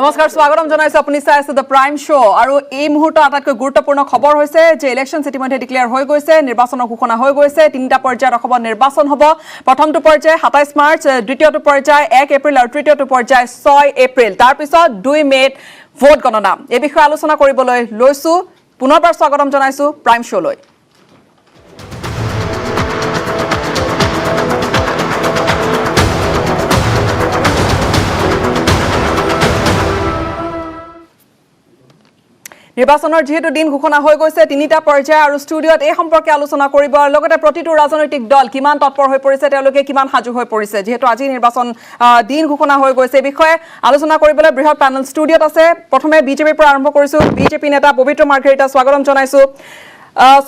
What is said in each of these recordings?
নমস্কাৰ স্বাগতম জনাইছো আপুনি চাই আছে দ্য প্ৰাইম শ্ব আৰু এই মুহূৰ্তত আটাইতকৈ গুৰুত্বপূৰ্ণ খবৰ হৈছে যে ইলেকশ্যন ইতিমধ্যে ডিক্লেয়াৰ হৈ গৈছে নিৰ্বাচনৰ ঘোষণা হৈ গৈছে তিনিটা পৰ্যায়ত অসমত নিৰ্বাচন হ'ব প্ৰথমটো পৰ্যায় 27 মাৰ্চ দ্বিতীয়টো পৰ্যায় 1 এপ্ৰিল আৰু তৃতীয়টো পৰ্যায় 6 এপ্ৰিল তাৰ পিছত 2 মেত ভোট গণনা এই বিষয়ে আলোচনা কৰিবলৈ লৈছো পুনৰবাৰ স্বাগতম জনাইছো প্ৰাইম শ্ব'লৈ নিৰ্বাচনৰ যেহেতু দিন ঘোষণা হৈ গৈছে তিনিটা পৰ্যায় আৰু ষ্টুডিঅত এই সম্পৰ্কে আলোচনা কৰিব আৰু লগতে প্ৰতিটো ৰাজনৈতিক দল কিমান তৎপৰ হৈ পৰিছে তেওঁলোকে কিমান সাজু হৈ পৰিছে যেহেতু আজি নিৰ্বাচন দিন ঘোষণা হৈ গৈছে এই বিষয়ে আলোচনা কৰিবলৈ বৃহৎ পেনেল ষ্টুডিঅত আছে প্ৰথমে বিজেপিৰ পৰা আৰম্ভ কৰিছো বিজেপি নেতা পবিত্ৰ মাৰ্ঘেৰিটা স্বাগতম জনাইছো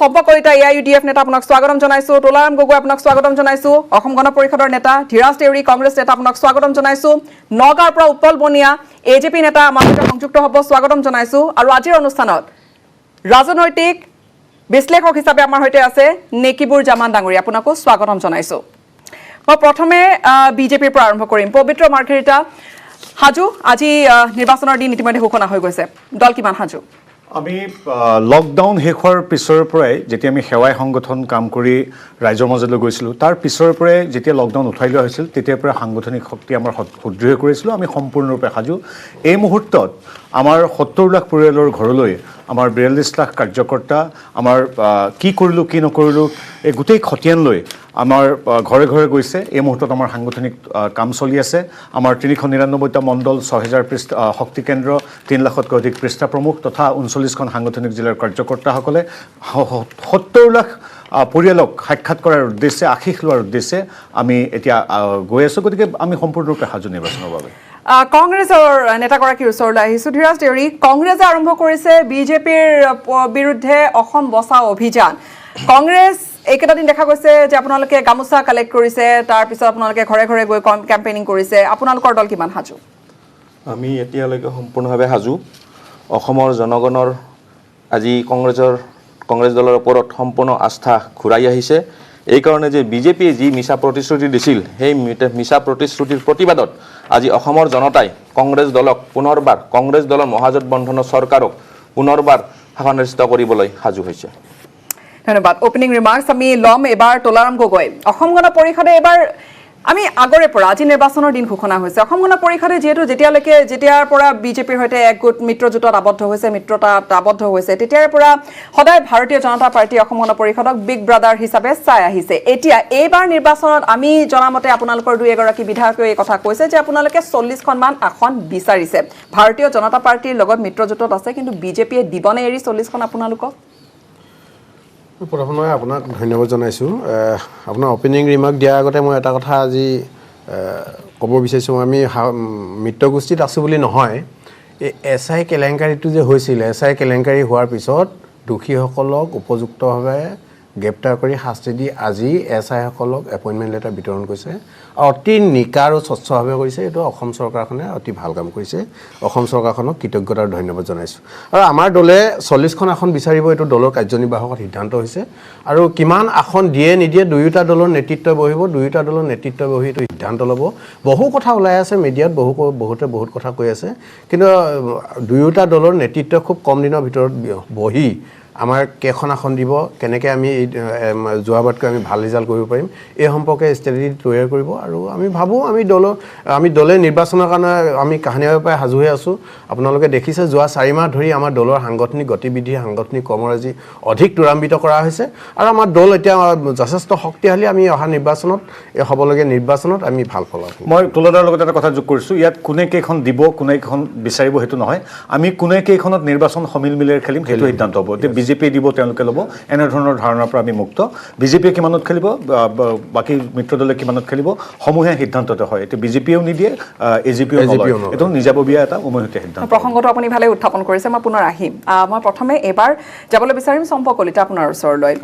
সম্পৰ্ক কলিতা এআইইউডিএফ নেতা আপোনাক স্বাগতম জনাইছো তোলাৰাম গগৈ আপোনাক স্বাগতম জনাইছো অসম গণ পৰিষদৰ নেতা ধীৰাজ দেউৰী কংগ্ৰেছ নেতা আপোনাক স্বাগতম জনাইছো নগাঁৱৰ পৰা উৎপল বনিয়া এজেপি নেতা আমাৰ সৈতে সংযুক্ত হ'ব স্বাগতম জনাইছো আৰু আজিৰ অনুষ্ঠানত ৰাজনৈতিক বিশ্লেষক হিচাপে আমাৰ সৈতে আছে নেকিবুৰ জামান ডাঙৰী আপোনাকো স্বাগতম জনাইছো মই প্ৰথমে বিজেপিৰ পৰা আৰম্ভ কৰিম পবিত্ৰ মাৰ্ঘেৰিটা হাজু আজি নিৰ্বাচনৰ দিন ইতিমধ্যে ঘোষণা হৈ গৈছে দল কিমান হাজু আমি লকডাউন শেষ হোৱাৰ পিছৰ পৰাই যেতিয়া আমি সেৱাই সংগঠন কাম কৰি ৰাইজৰ মাজলৈ গৈছিলোঁ তাৰ পিছৰ পৰাই যেতিয়া লকডাউন উঠাই লোৱা হৈছিল তেতিয়াৰ পৰা সাংগঠনিক শক্তি আমাৰ সুদৃঢ় কৰিছিলোঁ আমি সম্পূৰ্ণৰূপে সাজু এই মুহূৰ্তত আমাৰ 70 লাখ পৰিয়ালৰ ঘৰলৈ আমাৰ 42 লাখ কাৰ্যকৰ্তা আমাৰ কি কৰিলোঁ কি নকৰিলোঁ এই গোটেই খতিয়ান লৈ আমাৰ ঘৰে ঘৰে গৈছে এই মুহূৰ্তত আমাৰ সাংগঠনিক কাম চলি আছে আমাৰ 399টা মণ্ডল 6000 শক্তি কেন্দ্ৰ 3 লাখতকৈ অধিক পৃষ্ঠা প্ৰমুখ তথা 39খন সাংগঠনিক জিলাৰ কাৰ্যকৰ্তাসকলে 70 লাখ পৰিয়ালক সাক্ষাৎ কৰাৰ উদ্দেশ্যে আশীষ লোৱাৰ উদ্দেশ্যে আমি এতিয়া গৈ আছোঁ গতিকে আমি সম্পূৰ্ণৰূপে সাজু নিৰ্বাচনৰ বাবে কংগ্ৰেছৰ নেতাগৰাকীৰ ওচৰলৈ আহিছো ধীৰাজ দেউৰী কংগ্ৰেছে আৰম্ভ কৰিছে বিজেপিৰ বিৰুদ্ধে অসম বচাও অভিযান কংগ্ৰেছ এইকেইটা দিন দেখা গৈছে যে আপোনালোকে গামোচা কালেক্ট কৰিছে তাৰ পিছত আপোনালোকে ঘৰে ঘৰে গৈ কেম্পেইনিং কৰিছে আপোনালোকৰ দল কিমান সাজু আমি এতিয়ালৈকে সম্পূৰ্ণভাৱে সাজু অসমৰ জনগণৰ আজি কংগ্ৰেছ দলৰ ওপৰত সম্পূৰ্ণ আস্থা ঘূৰাই আহিছে এই কাৰণে যে বিজেপিয়ে যি মিছা প্ৰতিশ্ৰুতি দিছিল সেই মিছা প্ৰতিশ্ৰুতিৰ প্ৰতিবাদত আজি অসমৰ জনতাই কংগ্ৰেছ দলক পুনৰবাৰ কংগ্ৰেছ দলৰ মহাজোটবন্ধনৰ চৰকাৰক পুনৰবাৰ শাসনাধিষ্ঠ কৰিবলৈ সাজু হৈছে ধন্যবাদ ওপেনিং ৰিমাৰ্কস আমি লম এবাৰ তোলাৰাম গগৈ অসম গণ পৰিষদে এবাৰ আমি আগৰে পৰা আজি নিৰ্বাচনৰ দিন ঘোষণা হৈছে অসম গণ পৰিষদে যেতিয়াৰ পৰা বিজেপিৰ সৈতে একগোট মিত্ৰজোঁটত আবদ্ধ হৈছে মিত্ৰতাত আবদ্ধ হৈছে তেতিয়াৰ পৰা সদায় ভাৰতীয় জনতা পাৰ্টি অসম গণ পৰিষদক বিগ ব্ৰাদাৰ হিচাপে চাই আহিছে এতিয়া এইবাৰ নিৰ্বাচনত আমি জনামতে আপোনালোকৰ দুই এগৰাকী বিধায়কে এই কথা কৈছে যে আপোনালোকে 40খনমান আসন বিচাৰিছে ভাৰতীয় জনতা পাৰ্টিৰ লগত মিত্ৰজোঁটত আছে কিন্তু বিজেপিয়ে দিবনে এৰি 40খন আপোনালোকক প্ৰথমে আপোনাক ধন্যবাদ জনাইছোঁ আপোনাৰ অপেনিং ৰিমাৰ্ক দিয়াৰ আগতে মই এটা কথা আজি ক'ব বিচাৰিছোঁ আমি মিত্ৰগোষ্ঠীত আছোঁ বুলি নহয় এই এছআই কেলেংকাৰীটো যে হৈছিল এছআই কেলেংকাৰী হোৱাৰ পিছত দোষীসকলক উপযুক্তভাৱে গ্ৰেপ্তাৰ কৰি শাস্তি দি আজি এছআইসকলক এপইণ্টমেণ্ট লেটাৰ বিতৰণ কৰিছে অতি নিকা আৰু স্বচ্ছভাৱে কৰিছে এইটো অসম চৰকাৰখনে অতি ভাল কাম কৰিছে অসম চৰকাৰখনক কৃতজ্ঞতা আৰু ধন্যবাদ জনাইছোঁ আৰু আমাৰ দলে 40খন আসন বিচাৰিব এইটো দলৰ কাৰ্যনিৰ্বাহকৰ সিদ্ধান্ত হৈছে আৰু কিমান আসন দিয়ে নিদিয়ে দুয়োটা দলৰ নেতৃত্বই বহিব দুয়োটা দলৰ নেতৃত্বই বহি এইটো সিদ্ধান্ত ল'ব বহু কথা ওলাই আছে মিডিয়াত বহুতে বহুত কথা কৈ আছে কিন্তু দুয়োটা দলৰ নেতৃত্বই খুব কম দিনৰ ভিতৰত বহি আমাৰ কেইখন আসন দিব কেনেকৈ আমি যোৱাবাৰতকৈ আমি ভাল ৰিজাল্ট কৰিব পাৰিম এই সম্পৰ্কে ষ্ট্ৰেটেজি তৈয়াৰ কৰিব আৰু আমি ভাবোঁ আমি দলে নিৰ্বাচনৰ কাৰণে আমি কাহানিবাৰ পৰাই সাজু হৈ আছোঁ আপোনালোকে দেখিছে যোৱা 4 মাহ ধৰি আমাৰ দলৰ সাংগঠনিক গতিবিধি সাংগঠনিক কৰ্মৰাজি অধিক ত্বৰান্বিত কৰা হৈছে আৰু আমাৰ দল এতিয়া যথেষ্ট শক্তিশালী আমি অহা নিৰ্বাচনত হ'বলগীয়া নিৰ্বাচনত আমি ভাল ফল পাম মই তোলাদাৰ লগত এটা কথা যোগ কৰিছোঁ ইয়াত কোনে কেইখন দিব কোনে কেইখন বিচাৰিব সেইটো নহয় আমি কোনে কেইখনত নিৰ্বাচন সমিল মিলেৰে খেলিম সেইটো সিদ্ধান্ত হ'ব বিজেপি দিব তেওঁলোকে ল'ব এনেধৰণৰ ধাৰণাৰ পৰা আমি মুক্ত বিজেপিয়ে কিমানত খেলিব বাকী মিত্ৰ দলে কিমানত খেলিব সমূহে সিদ্ধান্ততে হয় এতিয়া বিজেপিয়েও নিদিয়ে এজিপিও নলয় এইটো নিজাববীয়া এটা উমৈহতীয়া সিদ্ধান্ত প্ৰসংগটো আপুনি ভালে উত্থাপন কৰিছে মই পুনৰ আহিম মই প্ৰথমে এবাৰ যাবলৈ বিচাৰিম সম্পৰ্ক কলিতা আপোনাৰ ওচৰলৈ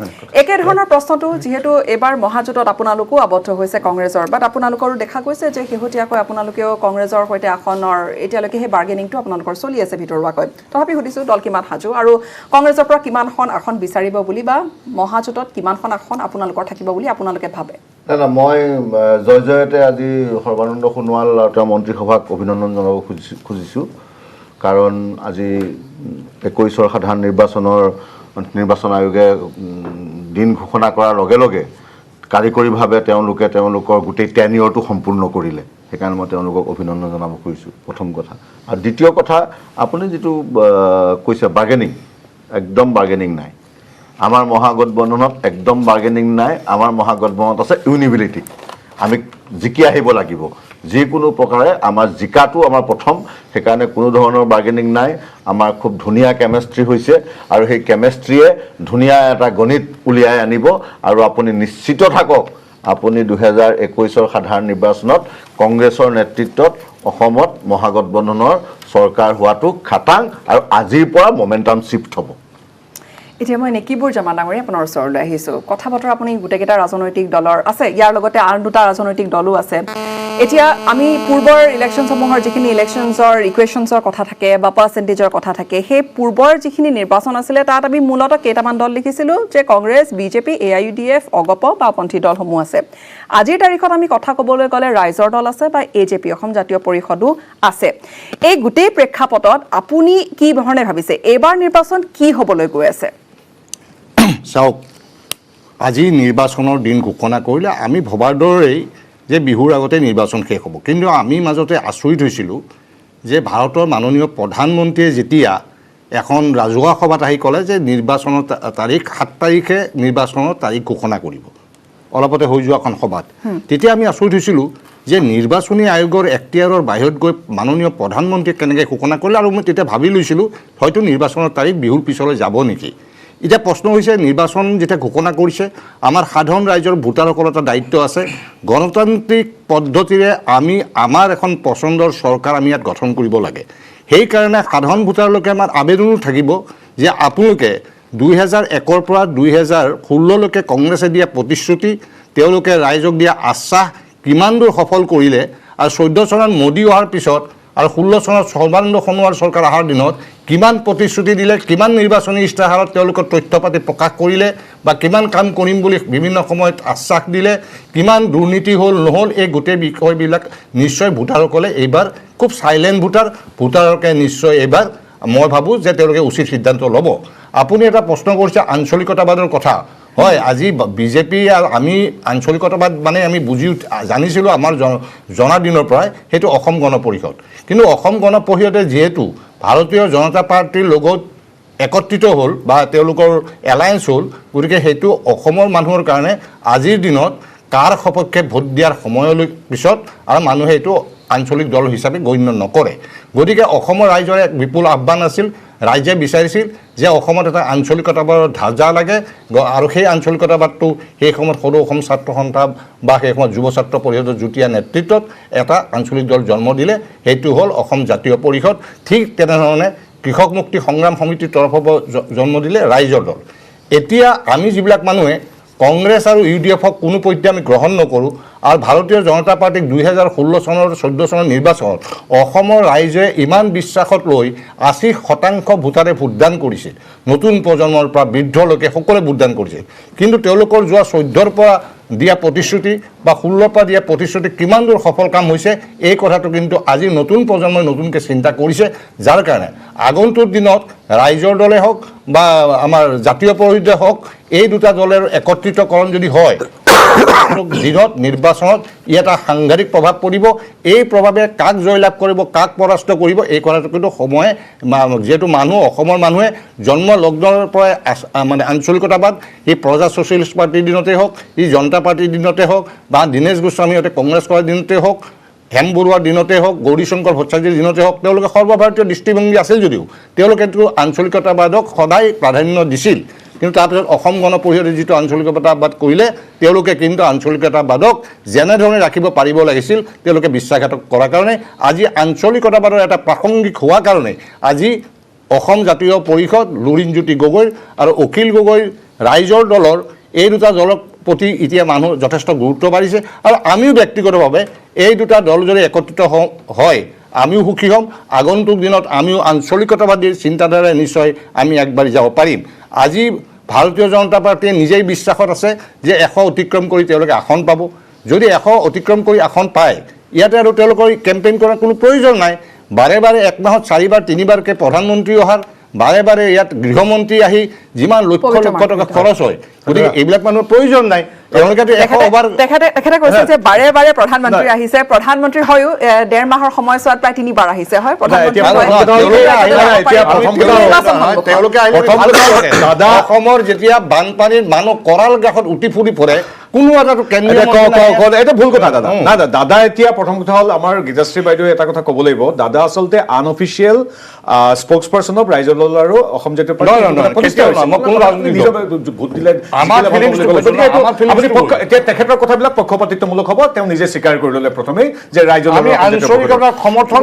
একে ধৰণৰ প্ৰশ্নটো যিহেতু এবাৰ মহাজোঁটত আপোনালোকো আবদ্ধ হৈছে কংগ্ৰেছৰ বাট আপোনালোকৰো দেখা গৈছে যে শেহতীয়াকৈ আপোনালোকেও কংগ্ৰেছৰ সৈতে আসনৰ এতিয়ালৈকে সেই বাৰ্গেনিংটো আপোনালোকৰ চলি আছে ভিতৰুৱাকৈ তথাপি সুধিছোঁ দল কিমান সাজু আৰু কংগ্ৰেছৰ পৰা কিমানখন আসন বিচাৰিব বুলি বা মহাজোঁটত কিমানখন আসন আপোনালোকৰ থাকিব বুলি আপোনালোকে ভাবে না মই জয়তে আজি সৰ্বানন্দ সোণোৱাল আৰু তেওঁৰ মন্ত্ৰীসভাক অভিনন্দন জনাব খুজিছোঁ কাৰণ আজি 21ৰ সাধাৰণ নিৰ্বাচন আয়োগে দিন ঘোষণা কৰাৰ লগে লগে কাৰিকৰীভাৱে তেওঁলোকৰ গোটেই টেনিয়ৰটো সম্পূৰ্ণ কৰিলে সেইকাৰণে মই তেওঁলোকক অভিনন্দন জনাব খুজিছোঁ প্ৰথম কথা আৰু দ্বিতীয় কথা আপুনি যিটো কৈছে বাৰ্গেনিং একদম বাৰ্গেনিং নাই আমাৰ মহাগঠবন্ধনত একদম বাৰ্গেনিং নাই আমাৰ মহাগঠবন্ধনত আছে ইউনিবিলিটি আমি জিকি আহিব লাগিব যিকোনো প্ৰকাৰে আমাৰ জিকাটো আমাৰ প্ৰথম সেইকাৰণে কোনো ধৰণৰ বাৰ্গেনিং নাই আমাৰ খুব ধুনীয়া কেমেষ্ট্ৰি হৈছে আৰু সেই কেমেষ্ট্ৰিয়ে ধুনীয়া এটা গণিত উলিয়াই আনিব আৰু আপুনি নিশ্চিত থাকক আপুনি 2021ৰ সাধাৰণ নিৰ্বাচনত কংগ্ৰেছৰ নেতৃত্বত অসমত মহাগঠবন্ধনৰ চৰকাৰ হোৱাটো খাটাং আৰু আজিৰ পৰা মমেণ্টাম শিফ্ট হ'ব এতিয়া মই নেকিবোৰ জামা ডাঙৰীয়া আপোনাৰ ওচৰলৈ আহিছোঁ কথা বতৰা আপুনি গোটেইকেইটা ৰাজনৈতিক দলৰ আছে ইয়াৰ লগতে আন দুটা ৰাজনৈতিক দলো আছে এতিয়া আমি পূৰ্বৰ ইলেকশ্যনসমূহৰ যিখিনি ইলেকশ্যনছৰ ইকুৱেশ্যনছৰ কথা থাকে বা পাৰ্চেণ্টেজৰ কথা থাকে সেই পূৰ্বৰ যিখিনি নিৰ্বাচন আছিলে তাত আমি মূলতঃ কেইটামান দল লিখিছিলোঁ যে কংগ্ৰেছ বিজেপি AIUDF অগপ বা আপন্থী দলসমূহ আছে আজিৰ তাৰিখত আমি কথা ক'বলৈ গ'লে ৰাইজৰ দল আছে বা AJP অসম জাতীয় পৰিষদো আছে এই গোটেই প্ৰেক্ষাপটত আপুনি কি ধৰণে ভাবিছে এইবাৰ নিৰ্বাচন কি হ'বলৈ গৈ আছে চাওক আজি নিৰ্বাচনৰ দিন ঘোষণা কৰিলে আমি ভবাৰ দৰেই যে বিহুৰ আগতে নিৰ্বাচন শেষ হ'ব কিন্তু আমি মাজতে আচৰিত হৈছিলোঁ যে ভাৰতৰ মাননীয় প্ৰধানমন্ত্ৰীয়ে যেতিয়া এখন ৰাজহুৱা সভাত আহি ক'লে যে নিৰ্বাচনৰ তাৰিখ 7 তাৰিখে নিৰ্বাচনৰ তাৰিখ ঘোষণা কৰিব অলপতে হৈ যোৱা এখন সভাত তেতিয়া আমি আচৰিত হৈছিলোঁ যে নিৰ্বাচনী আয়োগৰ এখতিয়াৰৰ বাহিৰত গৈ মাননীয় প্ৰধানমন্ত্ৰীয়ে কেনেকৈ ঘোষণা কৰিলে আৰু মই তেতিয়া ভাবি লৈছিলোঁ হয়তো নিৰ্বাচনৰ তাৰিখ বিহুৰ পিছলৈ যাব নেকি এতিয়া প্ৰশ্ন হৈছে নিৰ্বাচন যেতিয়া ঘোষণা কৰিছে আমাৰ সাধাৰণ ৰাইজৰ ভোটাৰসকলৰ এটা দায়িত্ব আছে গণতান্ত্ৰিক পদ্ধতিৰে আমি আমাৰ এখন পচন্দৰ চৰকাৰ আমি ইয়াত গঠন কৰিব লাগে সেইকাৰণে সাধাৰণ ভোটাৰলৈকে আমাৰ আবেদনো থাকিব যে আপোনালোকে 2001ৰ পৰা 2016লৈকে কংগ্ৰেছে দিয়া প্ৰতিশ্ৰুতি তেওঁলোকে ৰাইজক দিয়া আশ্বাস কিমান দূৰ সফল কৰিলে আৰু 14 চনত মোদী অহাৰ পিছত আৰু 16 চনত সৰ্বানন্দ সোণোৱাল চৰকাৰ অহাৰ দিনত কিমান প্ৰতিশ্ৰুতি দিলে কিমান নিৰ্বাচনী ইস্তাহাৰত তেওঁলোকৰ তথ্য পাতি প্ৰকাশ কৰিলে বা কিমান কাম কৰিম বুলি বিভিন্ন সময়ত আশ্বাস দিলে কিমান দুৰ্নীতি হ'ল নহ'ল এই গোটেই বিষয়বিলাক নিশ্চয় ভোটাৰসকলে এইবাৰ খুব চাইলেণ্ট ভোটাৰকে নিশ্চয় এইবাৰ মই ভাবোঁ যে তেওঁলোকে উচিত সিদ্ধান্ত ল'ব আপুনি এটা প্ৰশ্ন কৰিছে আঞ্চলিকতাবাদৰ কথা হয় আজি বিজেপি আৰু আমি আঞ্চলিকতাবাদ মানে আমি জানিছিলোঁ আমাৰ জনা দিনৰ পৰাই সেইটো অসম গণ পৰিষদ কিন্তু অসম গণ পৰিষদে যিহেতু ভাৰতীয় জনতা পাৰ্টিৰ লগত একত্ৰিত হ'ল বা তেওঁলোকৰ এলায়েন্স হ'ল গতিকে সেইটো অসমৰ মানুহৰ কাৰণে আজিৰ দিনত কাৰ সপক্ষে ভোট দিয়াৰ সময়লৈ পিছত আৰু মানুহে এইটো আঞ্চলিক দল হিচাপে গণ্য নকৰে গতিকে অসমৰ ৰাইজৰ এক বিপুল আহ্বান আছিল ৰাইজে বিচাৰিছিল যে অসমত এটা আঞ্চলিকতাবাদৰ ধাজা লাগে আৰু সেই আঞ্চলিকতাবাদটো সেই সময়ত সৰু অসম ছাত্ৰ সন্থা বা সেই সময়ত যুৱ ছাত্ৰ পৰিষদৰ যুটীয়া নেতৃত্বত এটা আঞ্চলিক দল জন্ম দিলে সেইটো হ'ল অসম জাতীয় পৰিষদ ঠিক তেনেধৰণে কৃষক মুক্তি সংগ্ৰাম সমিতিৰ তৰফৰ পৰা জন্ম দিলে ৰাইজৰ দল এতিয়া আমি যিবিলাক মানুহে কংগ্ৰেছ আৰু UDFক কোনো পধ্যে আমি গ্ৰহণ নকৰোঁ আৰু ভাৰতীয় জনতা পাৰ্টিক 2016 চনৰ 14 চনৰ নিৰ্বাচনত অসমৰ ৰাইজে ইমান বিশ্বাসত লৈ 80% ভোটাৰে ভোটদান কৰিছিল নতুন প্ৰজন্মৰ পৰা বৃদ্ধলৈকে সকলোৱে ভোটদান কৰিছিল কিন্তু তেওঁলোকৰ যোৱা 14ৰ পৰা দিয়া প্ৰতিশ্ৰুতি বা 16ৰ পৰা দিয়া প্ৰতিশ্ৰুতি কিমান দূৰ সফল কাম হৈছে এই কথাটো কিন্তু আজি নতুন প্ৰজন্মই নতুনকৈ চিন্তা কৰিছে যাৰ কাৰণে আগন্তুক দিনত ৰাইজৰ দলে হওক বা আমাৰ জাতীয় পৰিষদে হওক এই দুটা দলৰ একত্ৰিতকৰণ যদি হয় দিনত নিৰ্বাচনত ই এটা সাংঘাতিক প্ৰভাৱ পৰিব এই প্ৰভাৱে কাক জয়লাভ কৰিব কাক পৰাস্ত কৰিব এই কথাটো কিন্তু সময়ে যেহেতু অসমৰ মানুহে জন্ম লগ্নৰ পৰাই মানে আঞ্চলিকতাবাদ এই প্ৰজা ছ'চিয়েলিষ্ট পাৰ্টিৰ দিনতে হওক ই জনতা পাৰ্টিৰ দিনতে হওক বা দীনেশ গোস্বামীহঁতে কংগ্ৰেছ কৰাৰ দিনতে হওক হেম বৰুৱাৰ দিনতে হওক গৌৰীশংকৰ ভট্টাচাৰ্যৰ দিনতে হওক তেওঁলোকে সৰ্বভাৰতীয় দৃষ্টিভংগী আছিল যদিও তেওঁলোকেতো আঞ্চলিকতাবাদক সদায় প্ৰাধান্য দিছিল কিন্তু তাৰপিছত অসম গণ পৰিষদে যিটো আঞ্চলিকতাবাদ কৰিলে তেওঁলোকে কিন্তু আঞ্চলিকতাবাদক যেনেধৰণে ৰাখিব পাৰিব লাগিছিল তেওঁলোকে বিশ্বাসঘাতক কৰাৰ কাৰণে আজি আঞ্চলিকতাবাদৰ এটা প্ৰাসংগিক হোৱাৰ কাৰণে আজি অসম জাতীয় পৰিষদ লুৰিণজ্যোতি গগৈ আৰু অখিল গগৈ ৰাইজৰ দলৰ এই দুটা দলক প্ৰতি এতিয়া মানুহ যথেষ্ট গুৰুত্ব বাঢ়িছে আৰু আমিও ব্যক্তিগতভাৱে এই দুটা দল যদি একত্ৰিত হয় আমিও সুখী হ'ম আগন্তুক দিনত আমিও আঞ্চলিকতাবাদীৰ চিন্তাধাৰাৰে নিশ্চয় আমি আগবাঢ়ি যাব পাৰিম আজি ভাৰতীয় জনতা পাৰ্টীয়ে নিজেই বিশ্বাসত আছে যে 100 অতিক্ৰম কৰি তেওঁলোকে আসন পাব। যদি 100 অতিক্ৰম কৰি আসন পায়, ইয়াতে আৰু তেওঁলোকৰ কেম্পেইন কৰাৰ কোনো প্ৰয়োজন নাই। বাৰে বাৰে 1 মাহত 4 বাৰ 3 বাৰকৈ প্ৰধানমন্ত্ৰী অহাৰ, বাৰে বাৰে ইয়াত গৃহমন্ত্ৰী আহি যিমান লক্ষ লক্ষ টকা খৰচ হয়, গতিকে এইবিলাক মানুহৰ প্ৰয়োজন নাই। তেওঁলোকেতো 100 অভাৰ তেখেতে কৈছে যে বাৰে বাৰে প্ৰধানমন্ত্ৰী আহিছে, প্ৰধানমন্ত্ৰী হয়ও 1.5 মাহৰ সময়ছোৱাত প্ৰায় 3 বাৰ আহিছে, হয় প্ৰধানমন্ত্ৰী তেওঁলোকে দাদা অসমৰ যেতিয়া বানপানীৰ মানুহ কৰাল গ্ৰাসত উটি ফুৰি পৰে, কোনো এটা এটা ভুল কথা দাদা। না দাদা এতিয়া প্ৰথম কথা হ'ল আমাৰ গীতাশ্ৰী বাইদেৱে এটা কথা ক'ব লাগিব, দাদা আচলতে আনঅফিচিয়েল স্পোক্স পাৰ্চন অফ ৰাইজৰ দল আৰু অসম জাতীয় এতিয়া তেখেতৰ কথাবিলাক পক্ষপাতিত্বমূলক হ'ব। তেওঁ নিজে স্বীকাৰ কৰি ল'লে প্ৰথমেই যে ৰাইজৰ সমৰ্থন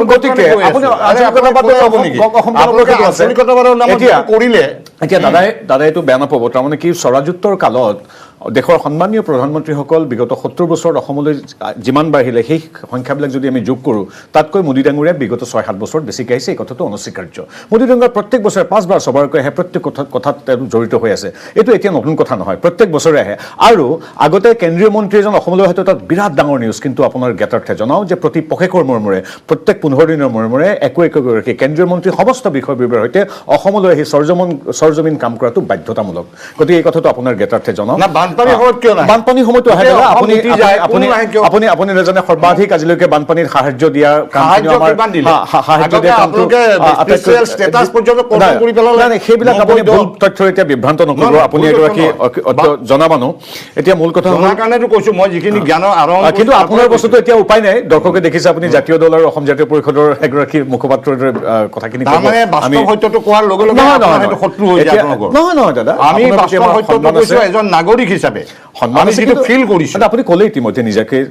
কৰিলে। এতিয়া দাদাই এইটো বেয়া নাপাব, তাৰমানে কি স্বৰাজোত্তৰ কালত দেশৰ সন্মানীয় প্ৰধানমন্ত্ৰীসকল বিগত 70 বছৰত অসমলৈ যিমান বাঢ়িলে সেই সংখ্যাবিলাক যদি আমি যোগ কৰোঁ, তাতকৈ মোদী ডাঙৰীয়া বিগত 6-7 বছৰত বেছিকৈ আহিছে। এই কথাটো অনস্বীকাৰ্য। মোদী ডাঙৰীয়া প্ৰত্যেক বছৰে 5 বাৰ 6 বাৰকৈ আহে, প্ৰত্যেক কথাত তেওঁ জড়িত হৈ আছে। এইটো এতিয়া নতুন কথা নহয়, প্ৰত্যেক বছৰে আহে। আৰু আগতে কেন্দ্ৰীয় মন্ত্ৰী এজন অসমলৈ হয়তো তাত বিৰাট ডাঙৰ নিউজ, কিন্তু আপোনাৰ জ্ঞাতাৰ্থে জনাওঁ যে প্ৰতি পষেকৰ মূৰে প্ৰত্যেক 15 দিনৰ মূৰে একোগৰাকী কেন্দ্ৰীয় মন্ত্ৰী সমস্ত বিষয়বোৰৰ সৈতে অসমলৈ আহি সৰজমিন কাম কৰাটো বাধ্যতামূলক। গতিকে এই কথাটো আপোনাৰ জ্ঞাতাৰ্থে জনাওঁ। বানপানীৰ সময়তো আহে দাদা, আপুনি নাজানে সৰ্বাধিক আজিলৈকে বানপানীৰ সাহায্য দিয়া সেইবিলাক আপুনি ভুল তথ্যৰ এতিয়া বিভ্ৰান্ত নকৰিব। আপুনি এগৰাকী জনা মানুহ। এতিয়া মূল কথা কাৰণেতো কৈছো মই যিখিনি জ্ঞানৰ আহৰণ, কিন্তু আপোনাৰ বস্তুটো এতিয়া উপায় নাই। দৰ্শকে দেখিছে আপুনি জাতীয় দল আৰু অসম জাতীয় পৰিষদৰ এগৰাকী মুখপাত্ৰৰ দৰে কথাখিনি নহয় দাদা, আমি এজন নাগৰিক হিচাপে আপুনি ক'লে ইতিমধ্যে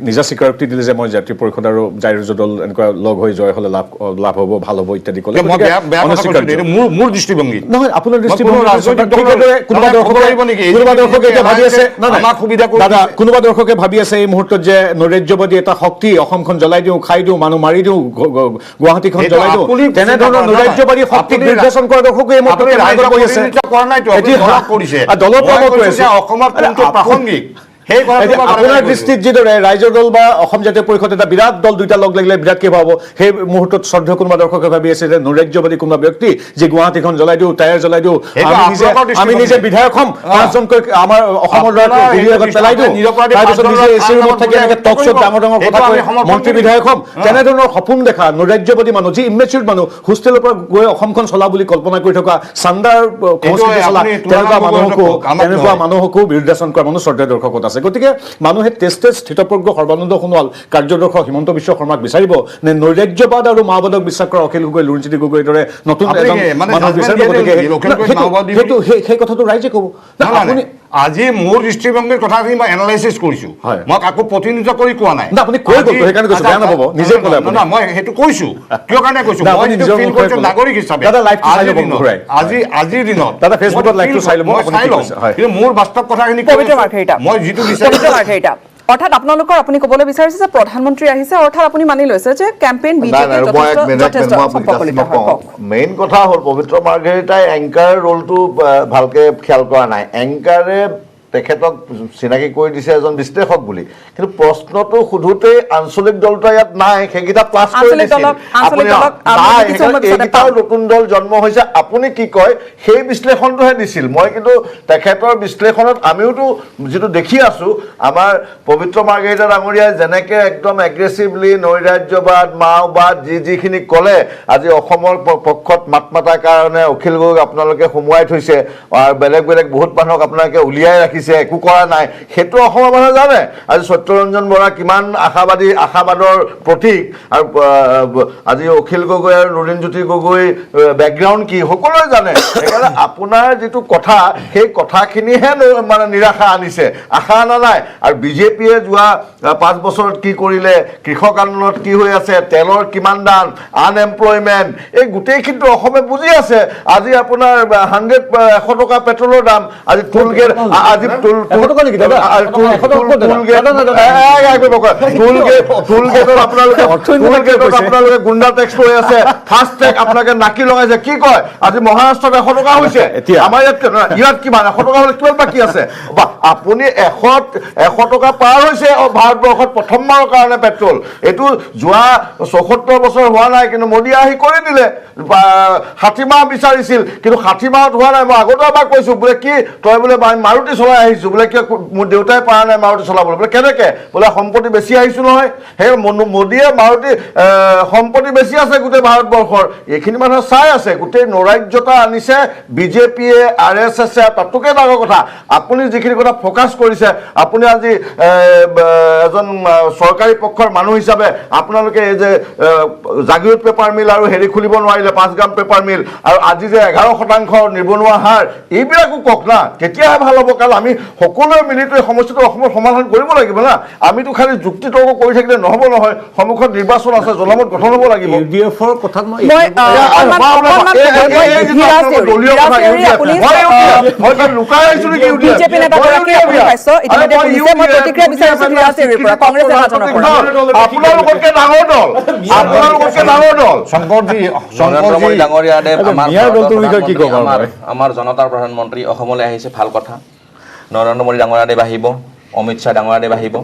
নিজা স্বীকাৰোক্তি দিলে যে মই জাতীয় পৰিষদ আৰু জাতীয় দল এনেকুৱা লগ হৈ জয় হ'লে লাভ হ'ব, ভাল হ'ব ইত্যাদি ক'লে। মোৰ দৃষ্টিভংগী নহয়, আপোনাৰ দৃষ্টিভংগী কোনোবা দৰ্শকে ভাবি আছে এই মুহূৰ্তত যে নৈৰাজ্যবাদী এটা শক্তি, অসমখন জ্বলাই দিওঁ, খাই দিওঁ, মানুহ মাৰি দিওঁ, গুৱাহাটীখন জ্বলাই দিওঁ, তেনেধৰণৰ নৈৰাজ্যবাদী শক্তিক নিৰ্বাচন কৰা দৰ্শকে এই মুহূৰ্তত দলৰ পৰা কৈ আছে অসমত প্ৰাসংগিক। আপোনাৰ দৃষ্টিত যিদৰে ৰাইজৰ দল বা অসম জাতীয় পৰিষদ এটা বিৰাট দল, দুইটা লগ লাগিলে বিৰাট কি ভাব, সেই মুহূৰ্তত শ্ৰদ্ধেয় কোনোবা দৰ্শকে ভাবি আছে যে নৈৰাজ্যবাদী কোনোবা ব্যক্তি যে গুৱাহাটীখন জ্বলাই দিওঁ, টায়াৰ জ্বলাই দিওঁ, আমি নিজে বিধায়ক হ'ম, 5জনকৈ আমাৰ অসমৰ পেলাই দিওঁ, তাৰপিছত নিজে এচি ৰুমত থাকি এনেকে টক শ্ব'ত ডাঙৰ কথা কৈ মন্ত্ৰী বিধায়ক হ'ম, তেনেধৰণৰ সপোন দেখা নৈৰাজ্যবাদী মানুহ, যি ইমেচিউৰ্ড মানুহ, হোষ্টেলৰ পৰা গৈ অসমখন চলা বুলি কল্পনা কৰি থকা, চাণ্ডাৰ সংস্কৃতি চলা তেনেকুৱা মানুহকো বিৰুদ্ধাচৰণ কৰা মানুহ শ্ৰদ্ধেয় দৰ্শকত আছে। গতিকে মানুহে টেষ্টেজ স্থিতপ্ৰজ্ঞ সৰ্বানন্দ সোণোৱাল, কাৰ্যদক্ষ হিমন্ত বিশ্ব শৰ্মাক বিচাৰিব নে নৈৰাজ্যবাদ আৰু মাওবাদক বিশ্বাস কৰা অখিল গগৈ, লুৰিণজ্যোতি গগৈৰ দৰে নতুন মানুহ বিচাৰিব? সেই কথাটো ৰাইজে ক'ব। আজি মোৰ দৃষ্টিভংগীৰ কথাখিনি মই এনালাইচিছ কৰিছো, মই কাকো প্ৰতিনিধিত্ব কৰি কোৱা নাই। আপুনি কৈ গ'ল, সেইকাৰণে কৈছো, বেয়া নাপাব, নিজে ক'লে। মই সেইটো কৈছো, কিয় কাৰণে কৈছো, মই ফিল কৰিছো নাগৰিক হিচাপে। আজিৰ দিনত দাদা ফেচবুকত লাইভটো চাই ল'ব, কিন্তু মোৰ বাস্তৱ কথাখিনি মই যিটো অৰ্থাৎ আপোনালোকৰ আপুনি ক'বলৈ বিচাৰিছে যে প্ৰধানমন্ত্ৰী আহিছে, অৰ্থাৎ আপুনি মানি লৈছে যে কেম্পেইন মেইন কথা হ'ল পবিত্ৰ মাৰ্ঘেৰিটাই এংকাৰ ৰোলটো ভালকে খেয়াল কৰা নাই। এংকাৰে তেখেতক চিনাকি কৰি দিছে এজন বিশ্লেষক বুলি, কিন্তু প্ৰশ্নটো সোধোতেই আঞ্চলিক দলটো ইয়াত নাই, সেইকেইটা প্লাছ কৰি দিছিল। এইকেইটাও নতুন দল জন্ম হৈছে, আপুনি কি কয় সেই বিশ্লেষণটোহে দিছিল। মই কিন্তু তেখেতৰ বিশ্লেষণত আমিওতো যিটো দেখি আছো, আমাৰ পবিত্ৰ মাৰ্ঘেৰিটা ডাঙৰীয়াই যেনেকে একদম এগ্ৰেছিভলি নৈৰাজ্যবাদ, মাওবাদ যিখিনি ক'লে, আজি অসমৰ পক্ষত মাত মাতাৰ কাৰণে অখিল গগৈক আপোনালোকে সোমোৱাই থৈছে আৰু বেলেগ বহুত মানুহক আপোনালোকে উলিয়াই ৰাখিছে, একো কৰা নাই, সেইটো অসমৰ মানুহে জানে। আজি সত্যৰঞ্জন বৰা কিমান আশাবাদৰ প্ৰতীক, আৰু আজি অখিল গগৈ আৰু লুৰিণজ্যোতি গগৈ বেকগ্ৰাউণ্ড কি সকলোৱে জানে। সেইকাৰণে আপোনাৰ যিটো কথা, সেই কথাখিনিহে মানে নিৰাশা আনিছে, আশা অনা নাই। আৰু বিজেপিয়ে যোৱা 5 বছৰত কি কৰিলে, কৃষক আন্দোলনত কি হৈ আছে, তেলৰ কিমান দাম, আনএমপ্লয়মেণ্ট, এই গোটেইখিনিতো অসমে বুজি আছে। আজি আপোনাৰ 100 টকা পেট্ৰলৰ দাম, আজি টোল গেট, আজি আপোনালোকে গুণ্ডা টেক্স কৰি আছে, ফাষ্ট ট্ৰেক আপোনালোকে নাকি লগাইছে, কি কয় আজি মহাৰাষ্ট্ৰত 100 টকা হৈছে, আমাৰ ইয়াত কিমান 100 টকা হলে কিমান বাকী আছে? আপুনি 100 টকা পাৰ হৈছে ভাৰতবৰ্ষত প্ৰথমবাৰৰ কাৰণে পেট্ৰল। এইটো যোৱা 74 বছৰ হোৱা নাই, কিন্তু মোদী আহি কৰি দিলে। 60 মাহ বিচাৰিছিল, কিন্তু 60 মাহত হোৱা নাই। মই আগতে এবাৰ কৈছো বোলে কি তই বোলে মাৰুতি চলাই আহিছো, বোলে কিয় মোৰ দেউতাই পৰা নাই মাৰুতি চলাবলৈ, বোলে কেনেকে, বোলে সম্পত্তি বেছি আহিছো নহয়। সেই মোদীয়ে মাৰুতি সম্পত্তি বেছি আছে গোটেই ভাৰতবৰ্ষৰ, এইখিনি মানুহে চাই আছে। গোটেই নৈৰাজ্যতা আনিছে বিজেপিয়ে, RSS, তাতোকে ডাঙৰ কথা আপুনি যিখিনি কথা ফ'কাছ কৰিছে, আপুনি আজি এজন চৰকাৰী পক্ষৰ মানুহ হিচাপে আপোনালোকে এই যে জাগিৰোড পেপাৰ মিল আৰু হেৰি খুলিব নোৱাৰিলে, 5 গ্ৰাম পেপাৰ মিল, আৰু আজি যে 11% নিবনুৱা হাৰ, এইবিলাকো কওক না, তেতিয়াহে ভাল হ'ব। কাৰণ আমি সকলোৱে মিলিতো এই সমস্যাটো অসমৰ সমাধান কৰিব লাগিব না। আমিতো খালি যুক্তি তৰ্ক কৰি থাকিলে নহ'ব নহয়। সন্মুখত নিৰ্বাচন আছে, জনমত গঠন হ'ব লাগিব। UDF-ৰ কথাত মই বিজেপি নেতাগৰাকীয়ে আপুনি পাইছে, ইতিমধ্যে শুনিছে। মই প্ৰতিক্ৰিয়া বিচাৰিছো ধীৰাজ দেউৰীৰ পৰা, কংগ্ৰেছ নেতাজনৰ পৰা। আপোনালোকতকে ডাঙৰ দল, আপোনালোকতকে ডাঙৰ দল। নৰেন্দ্ৰ মোদী ডাঙৰীয়াদেৱ আমাৰ জনতাৰ প্ৰধানমন্ত্ৰী অসমলৈ আহিছে, ভাল কথা। নৰেন্দ্ৰ মোদী ডাঙৰীয়াদেৱ আহিব, অমিত শ্বাহ ডাঙৰীয়াদেৱ আহিব।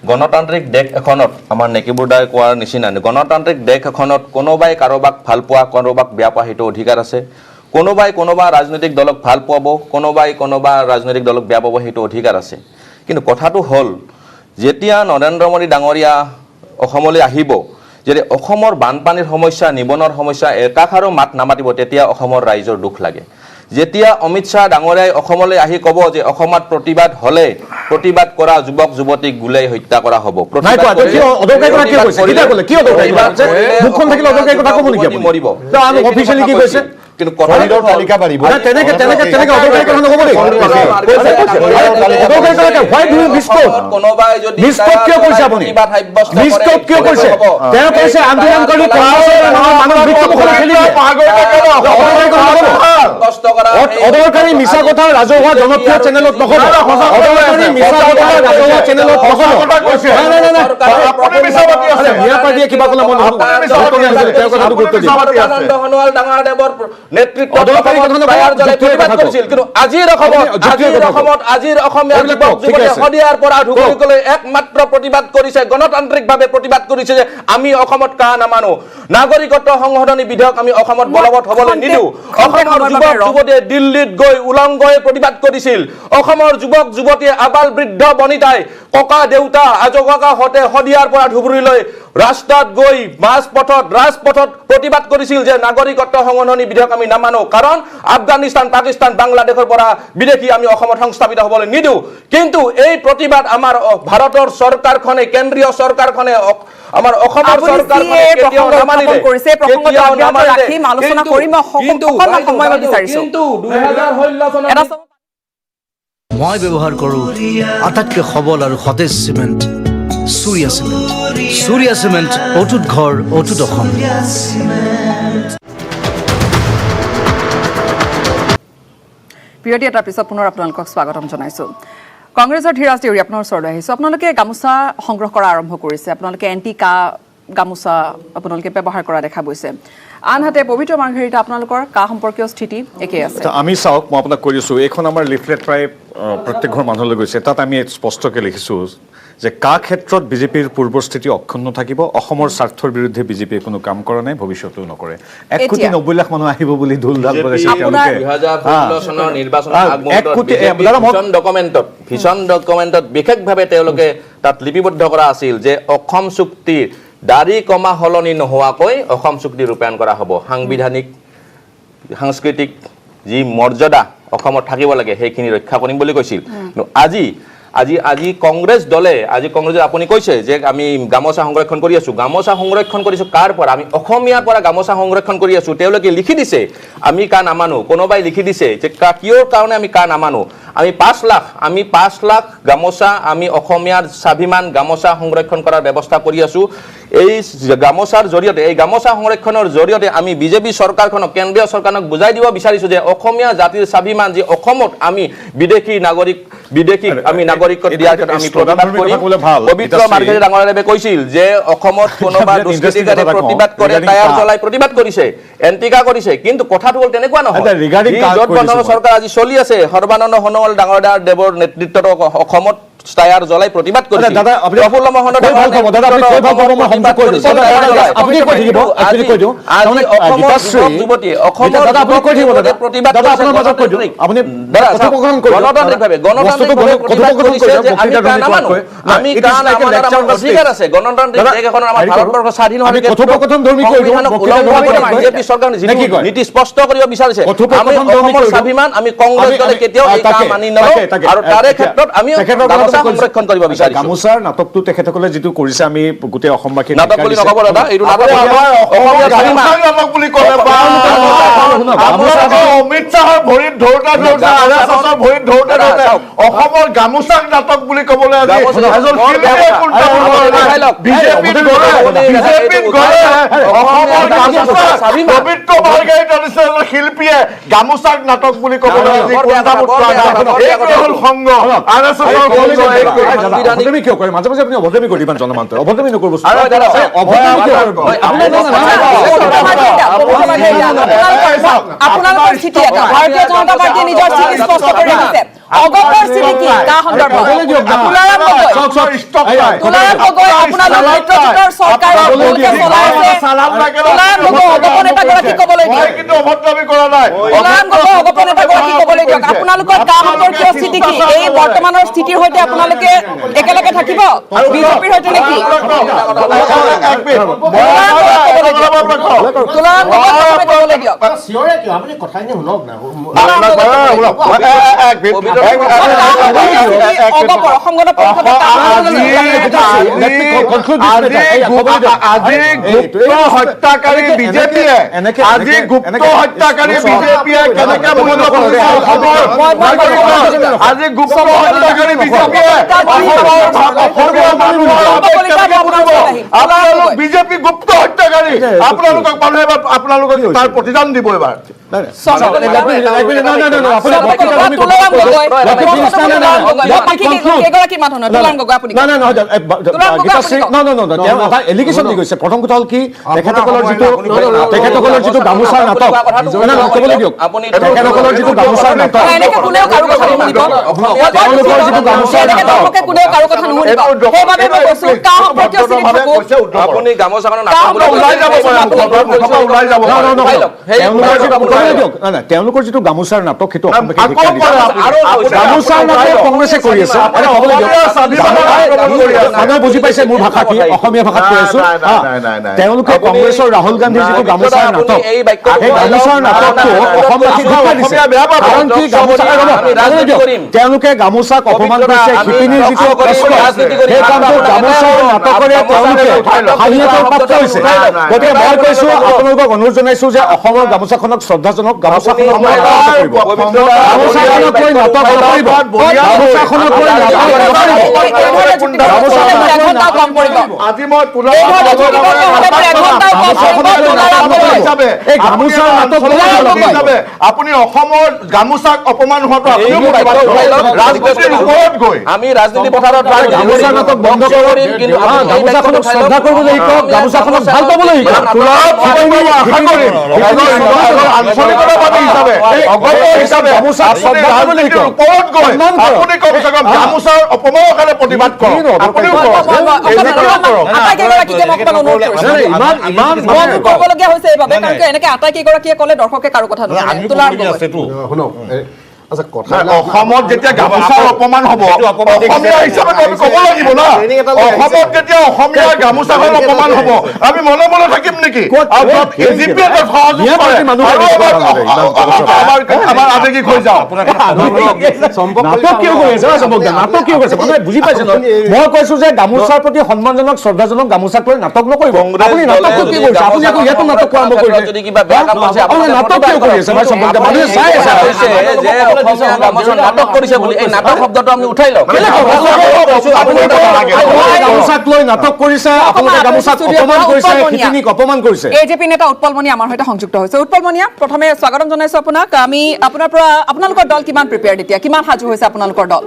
গণতান্ত্ৰিক দেশ এখনত আমাৰ নেকিবোৰ দাই কোৱাৰ নিচিনা, গণতান্ত্ৰিক দেশ এখনত কোনোবাই কাৰোবাক ভাল পোৱা, কাৰোবাক বেয়া পোৱা সেইটো অধিকাৰ আছে। কোনোবাই কোনোবা ৰাজনৈতিক দলক ভাল পাব, কোনোবাই কোনোবা ৰাজনৈতিক দলক বেয়া পাব, সেইটো অধিকাৰ আছে। কিন্তু কথাটো হ'ল, যেতিয়া নৰেন্দ্ৰ মোদী ডাঙৰীয়া অসমলৈ আহিব, যদি অসমৰ বানপানীৰ সমস্যা, নিবনুৱাৰ সমস্যা একাষাৰো মাত নামাতিব, তেতিয়া অসমৰ ৰাইজৰ দুখ লাগে। যেতিয়া অমিত শ্বাহ ডাঙৰীয়াই অসমলৈ আহি ক'ব যে অসমত প্ৰতিবাদ হ'লে প্ৰতিবাদ কৰা যুৱক যুৱতীক গুলাই হত্যা কৰা হ'ব, মৰিব। কিন্তু তালিকা বাঢ়িব, কোনোবাই যদি অদৰকাৰী মিছা কথা ৰাজহুৱা জনপ্ৰিয় চেনেলত নক'ব, অদৰকাৰী মিছা কথা ৰাজহুৱা চেনেলত নক'ব। মিয়া পাৰ্টীয়ে কিবা ক'লে মই তেওঁৰ কথাটো গুৰুত্ব দিম। নেতৃত্বত কিন্তু আজিৰ অসমীয়া যুৱক যুৱতীয়ে শদিয়াৰ পৰা ধুবুৰীলৈ একমাত্ৰ প্ৰতিবাদ কৰিছে, গণতান্ত্ৰিকভাৱে প্ৰতিবাদ কৰিছে যে আমি অসমত কা নামানো, নাগৰিকত্ব সংশোধনী বিধেয়ক আমি অসমত বলবৎ হ'বলৈ নিদিওঁ। অসমৰ যুৱক যুৱতীয়ে দিল্লীত গৈ উলংগৈ প্ৰতিবাদ কৰিছিল। অসমৰ যুৱক যুৱতীয়ে আবাল বৃদ্ধ বনিতাই, ককা দেউতা আজককা হতে শদিয়াৰ পৰা ধুবুৰীলৈ ৰাস্তাত গৈ ৰাজপথত প্ৰতিবাদ কৰিছিল যে নাগৰিকত্ব সংশোধনী বিধেয়ক আমি নামানো, কাৰণ আফগানিস্তান, পাকিস্তান, বাংলাদেশৰ পৰা বিদেশী আমি অসমত সংস্থাপিত হ'বলৈ নিদিওঁ। কিন্তু এই প্ৰতিবাদ আমাৰ ভাৰতৰ চৰকাৰখনে, কেন্দ্ৰীয় চৰকাৰখনে, আমাৰ অসমৰ চৰকাৰখনে কেতিয়াও নামানিলে। মই ব্যৱহাৰ কৰোঁ আটাইতকৈ সবল আৰু সতেজ cement, Surya cement. Surya cement, অটুট ঘৰ, অটুট অসম। বিৰতি এটাৰ পিছত পুনৰ আপোনালোকক স্বাগতম জনাইছোঁ। কংগ্ৰেছৰ ধীৰাজ দেউৰী আপোনাৰ ওচৰলৈ আহিছোঁ। আপোনালোকে গামোচা সংগ্ৰহ কৰা আৰম্ভ কৰিছে, আপোনালোকে এণ্টি-কা গামোচা আপোনালোকে ব্যৱহাৰ কৰা দেখা গৈছে। আনহাতে পবিত্ৰ মাৰ্ঘেৰিটা আপোনালোকৰ কা সম্পৰ্কীয় স্থিতি একেই আছে। আমি চাওক, মই আপোনাক কৈ দিছোঁ, এইখন আমাৰ লিফলেট প্ৰায় প্ৰত্যেক ঘৰ মানুহলৈ গৈছে। তাত আমি স্পষ্টকৈ লিখিছোঁ যে কা ক্ষেত্ৰত বিজেপিৰ পূৰ্বস্থিতি অক্ষুণ্ণ থাকিব, অসমৰ স্বাৰ্থৰ বিৰুদ্ধে বিজেপিয়ে কোনো কাম কৰা নাই, ভৱিষ্যতেও নকৰে। 1,90,00,000 মানুহ আহিব বুলি ঢোল-ঢাল বজাইছে তেওঁলোকে। 2016 চনৰ নিৰ্বাচনৰ ভিজন ডকুমেণ্টত বিশেষভাৱে তেওঁলোকে তাত লিপিবদ্ধ কৰা আছিল যে অসম চুক্তিৰ দাড়ি কমা সলনি নোহোৱাকৈ অসম চুক্তি ৰূপায়ণ কৰা হ'ব, সাংবিধানিক সাংস্কৃতিক যি মৰ্যাদা অসমত থাকিব লাগে সেইখিনি ৰক্ষা কৰিম বুলি কৈছিল। আজি কংগ্ৰেছ দলে, কংগ্ৰেছে আপুনি কৈছে যে আমি গামোচা সংৰক্ষণ কৰি আছোঁ। গামোচা সংৰক্ষণ কৰিছোঁ কাৰ পৰা? আমি অসমীয়াৰ পৰা গামোচা সংৰক্ষণ কৰি আছোঁ। তেওঁলোকে লিখি দিছে আমি কা নামানো, কোনোবাই লিখি দিছে যে কিয়ৰ কাৰণে আমি কা নামানো। আমি 5 লাখ গামোচা, আমি অসমীয়াৰ স্বাভিমান গামোচা সংৰক্ষণ কৰাৰ ব্যৱস্থা কৰি আছোঁ। এই গামোচাৰ জৰিয়তে এই গামোচা সংৰক্ষণৰ জৰিয়তে আমি বিজেপি চৰকাৰখনক কেন্দ্ৰীয় চৰকাৰক বুজাই দিব বিচাৰিছোঁ যে অসমীয়া জাতিৰ স্বাভিমান যি অসমত আমি বিদেশীক আমি নাগৰিকত্ব দিয়াৰ ক্ষেত্ৰত আমি প্ৰতিবাদ কৰিম পবিত্ৰ মাৰ্ঘেৰি ডাঙৰীয়াদেৱে কৈছিল যে অসমত কোনোবা দুষ্কৃতিকাৰীয়ে প্ৰতিবাদ কৰে টায়াৰ জ্বলাই প্ৰতিবাদ কৰিছে এণ্টিকা কৰিছে কিন্তু কথাটো হ'ল তেনেকুৱা নহয় জোটবন্ধনৰ চৰকাৰ আজি চলি আছে সৰ্বানন্দ সোণোৱাল ডাঙৰীয়াৰ দেৱৰ নেতৃত্বত অসমত টায়াৰ জ্বলাই প্ৰতিবাদ কৰিছে প্ৰফুল্ল মোহন নীতি স্পষ্ট কৰিব বিচাৰিছে আমি অসমৰ স্বাভিমান আমি কংগ্ৰেছ দলে কেতিয়াও এই কাম মানি নলওঁ আৰু তাৰে ক্ষেত্ৰত আমি সংৰক্ষণ কৰিব বিচাৰিছো গামোচাৰ নাটকটো তেখেতসকলে যিটো কৰিছে আমি গোটেই অসমবাসী নাটক বুলি নকব দাদা এইটো নাটক অসমীয়া স্বাভিমান নাটক বুলি ক'লে অমিত শ্বাহৰ ভৰিত ধৰোঁতা ভৰিত ধৰোঁতা অসমৰ গামোচাক নাটক বুলি ক'বলৈ বিজেপিত গ'লে অসমৰ গামোচা পবিত্ৰ মাৰ্ঘেৰিত নিচিনা শিল্পীয়ে গামোচাক নাটক বুলি ক'বলৈ সংঘ অভদ্ৰামি কিয় কৰে মাজে মাজে আপুনি অভদ্ৰামি কৰি দিবান জনমান্তৰে অভদ্ৰামি নকৰিব আপোনালোকৰ স্থিতি এটা ভাৰতীয় জনতা পাৰ্টীয়ে নিজৰ স্থিতি স্পষ্ট কৰি দিছে অগপৰ স্থিতি কি তা সন্দৰ্ভত তুলাৰাম গগৈ আপোনালোকৰ নেতৃত্বৰ চৰকাৰে ভুলকে চলাই আছে তুলাৰাম গগৈ অগপ নেতাগৰাকী ক'বলৈ দিয়ক কিন্তু অভদ্ৰামি কৰা নাই তুলাৰাম গগৈ অগপ নেতাগৰাকী ক'বলৈ দিয়ক আপোনালোকৰ কা সম্পৰ্কীয় স্থিতি কি এই বৰ্তমানৰ স্থিতিৰ সৈতে আপোনালোকে একেলগে থাকিব বিজেপিৰ সৈতে নেকি তুলাৰাম গগৈ ক'বলৈ দিয়ক অগপৰ অসম গণ হত্যাকাৰী বিজেপিয়ে আজি গুপ্ত হত্যাকাৰী বিজেপিয়ে কেনেকে আজি গুপ্ত হত্যাকাৰী বিজেপিয়ে আপোনালোক বিজেপি গুপ্ত হত্যাকাৰী আপোনালোকক মানুহে আপোনালোকক তাৰ প্ৰতিদান দিব এবাৰ প্ৰথম কথা হ'ল কি তেখেতসকলৰ যিটো গামোচাৰ নাটক ক'বলৈ দিয়ক তেখেতসকলৰ যিটো গামোচাৰ নাটক তেওঁলোকৰ যিটো গামোচাৰ নাটক আপুনি গামোচাখনৰ তেওঁলোকৰ যিটো গামোচাৰ নাটক সেইটো গামোচাৰ নাটক কংগ্ৰেছে কৰি আছে মানুহে বুজি পাইছে মোৰ ভাষা কি অসমীয়া ভাষাত কৈ আছো তেওঁলোকে কংগ্ৰেছৰ ৰাহুল গান্ধীৰ যিটো গামোচাৰ নাটক সেই গামোচাৰ নাটকটো অসমবাসীক ধিক্কাৰ দিছে কাৰণ কি তেওঁলোকে গামোচাক অপমান কৰিছে শিপিনীৰ যিটো কষ্ট সেই কামটো গামোচাৰ নাটকৰে তেওঁলোকে হাঁহিয়াতৰ পাত্ৰ হৈছে গতিকে মই কৈছো আপোনালোকক অনুৰোধ জনাইছো যে অসমৰ গামোচাখনক শ্ৰদ্ধাজনক গামোচাখনক আজি মই আপুনি অসমৰ গামোচাক অপমান হোৱাটো ৰাজনীতিৰ ওপৰত গৈ আমি ৰাজনীতি পথাৰত গামোচাৰ নাটক বন্ধ কৰিম গামোচাখনক শ্ৰদ্ধা কৰিবলৈ শিকক গামোচাখনক ভাল পাবলৈ শিকক আঞ্চলিকতাবাদী হিচাপে গামোচাক শ্ৰদ্ধা কৰিবলৈ শিকক ওপৰত গৈ আপুনি কমচে কম গামোচাৰ অপমানৰ কাৰণে প্ৰতিবাদ কৰক আপুনিও কৰিবলগীয়া হৈছে এইবাবে কাৰণ এনেকে আটাইকেইগৰাকীয়ে ক'লে দৰ্শকে কাৰো কথা নুশুনে তুলাৰাম গগৈ শুনক আচ্ছা কথা অসমত যেতিয়া গামোচাৰ অপমান হ'ব অসমীয়া হিচাপে আমি ক'ব লাগিব না অসমত যেতিয়া অসমীয়া গামোচাখন অপমান হ'ব আমি মনে মনে থাকিম নেকি আমাৰ আবেগিক হৈ যাওঁ বুজি পাইছে মই কৈছো যে গামোচাৰ প্ৰতি সন্মানজনক শ্ৰদ্ধাজনক গামোচাক লৈ নাটক নকৰিব আপুনি নাটকটো কি কৰিছে আপুনি আকৌ ইয়াতো নাটক আৰম্ভ কৰিছে যদি কিবা বেয়া কাম কৰিছে আপুনি নাটক কিয় কৰি আছে মই সম্পৰ্কে মানুহে চাই আছে অসমীয়া গামোচা নাটক কৰিছে বুলি এই নাটক শব্দটো আমি উঠাই লওক গামোচাক লৈ নাটক কৰিছে, আপোনালোকে গামোচাক অপমান কৰিছে, শিপিনীক অপমান কৰিছে। এজেপি নেতা উৎপল মণি আমাৰ সৈতে সংযুক্ত হৈছে। উৎপল মণিয়া, প্ৰথমে স্বাগতম জনাইছো আপোনাক। আমি আপোনাৰ পৰা আপোনালোকৰ দল কিমান প্ৰিপেয়াৰ্ড এতিয়া, কিমান সাজু হৈছে আপোনালোকৰ দল?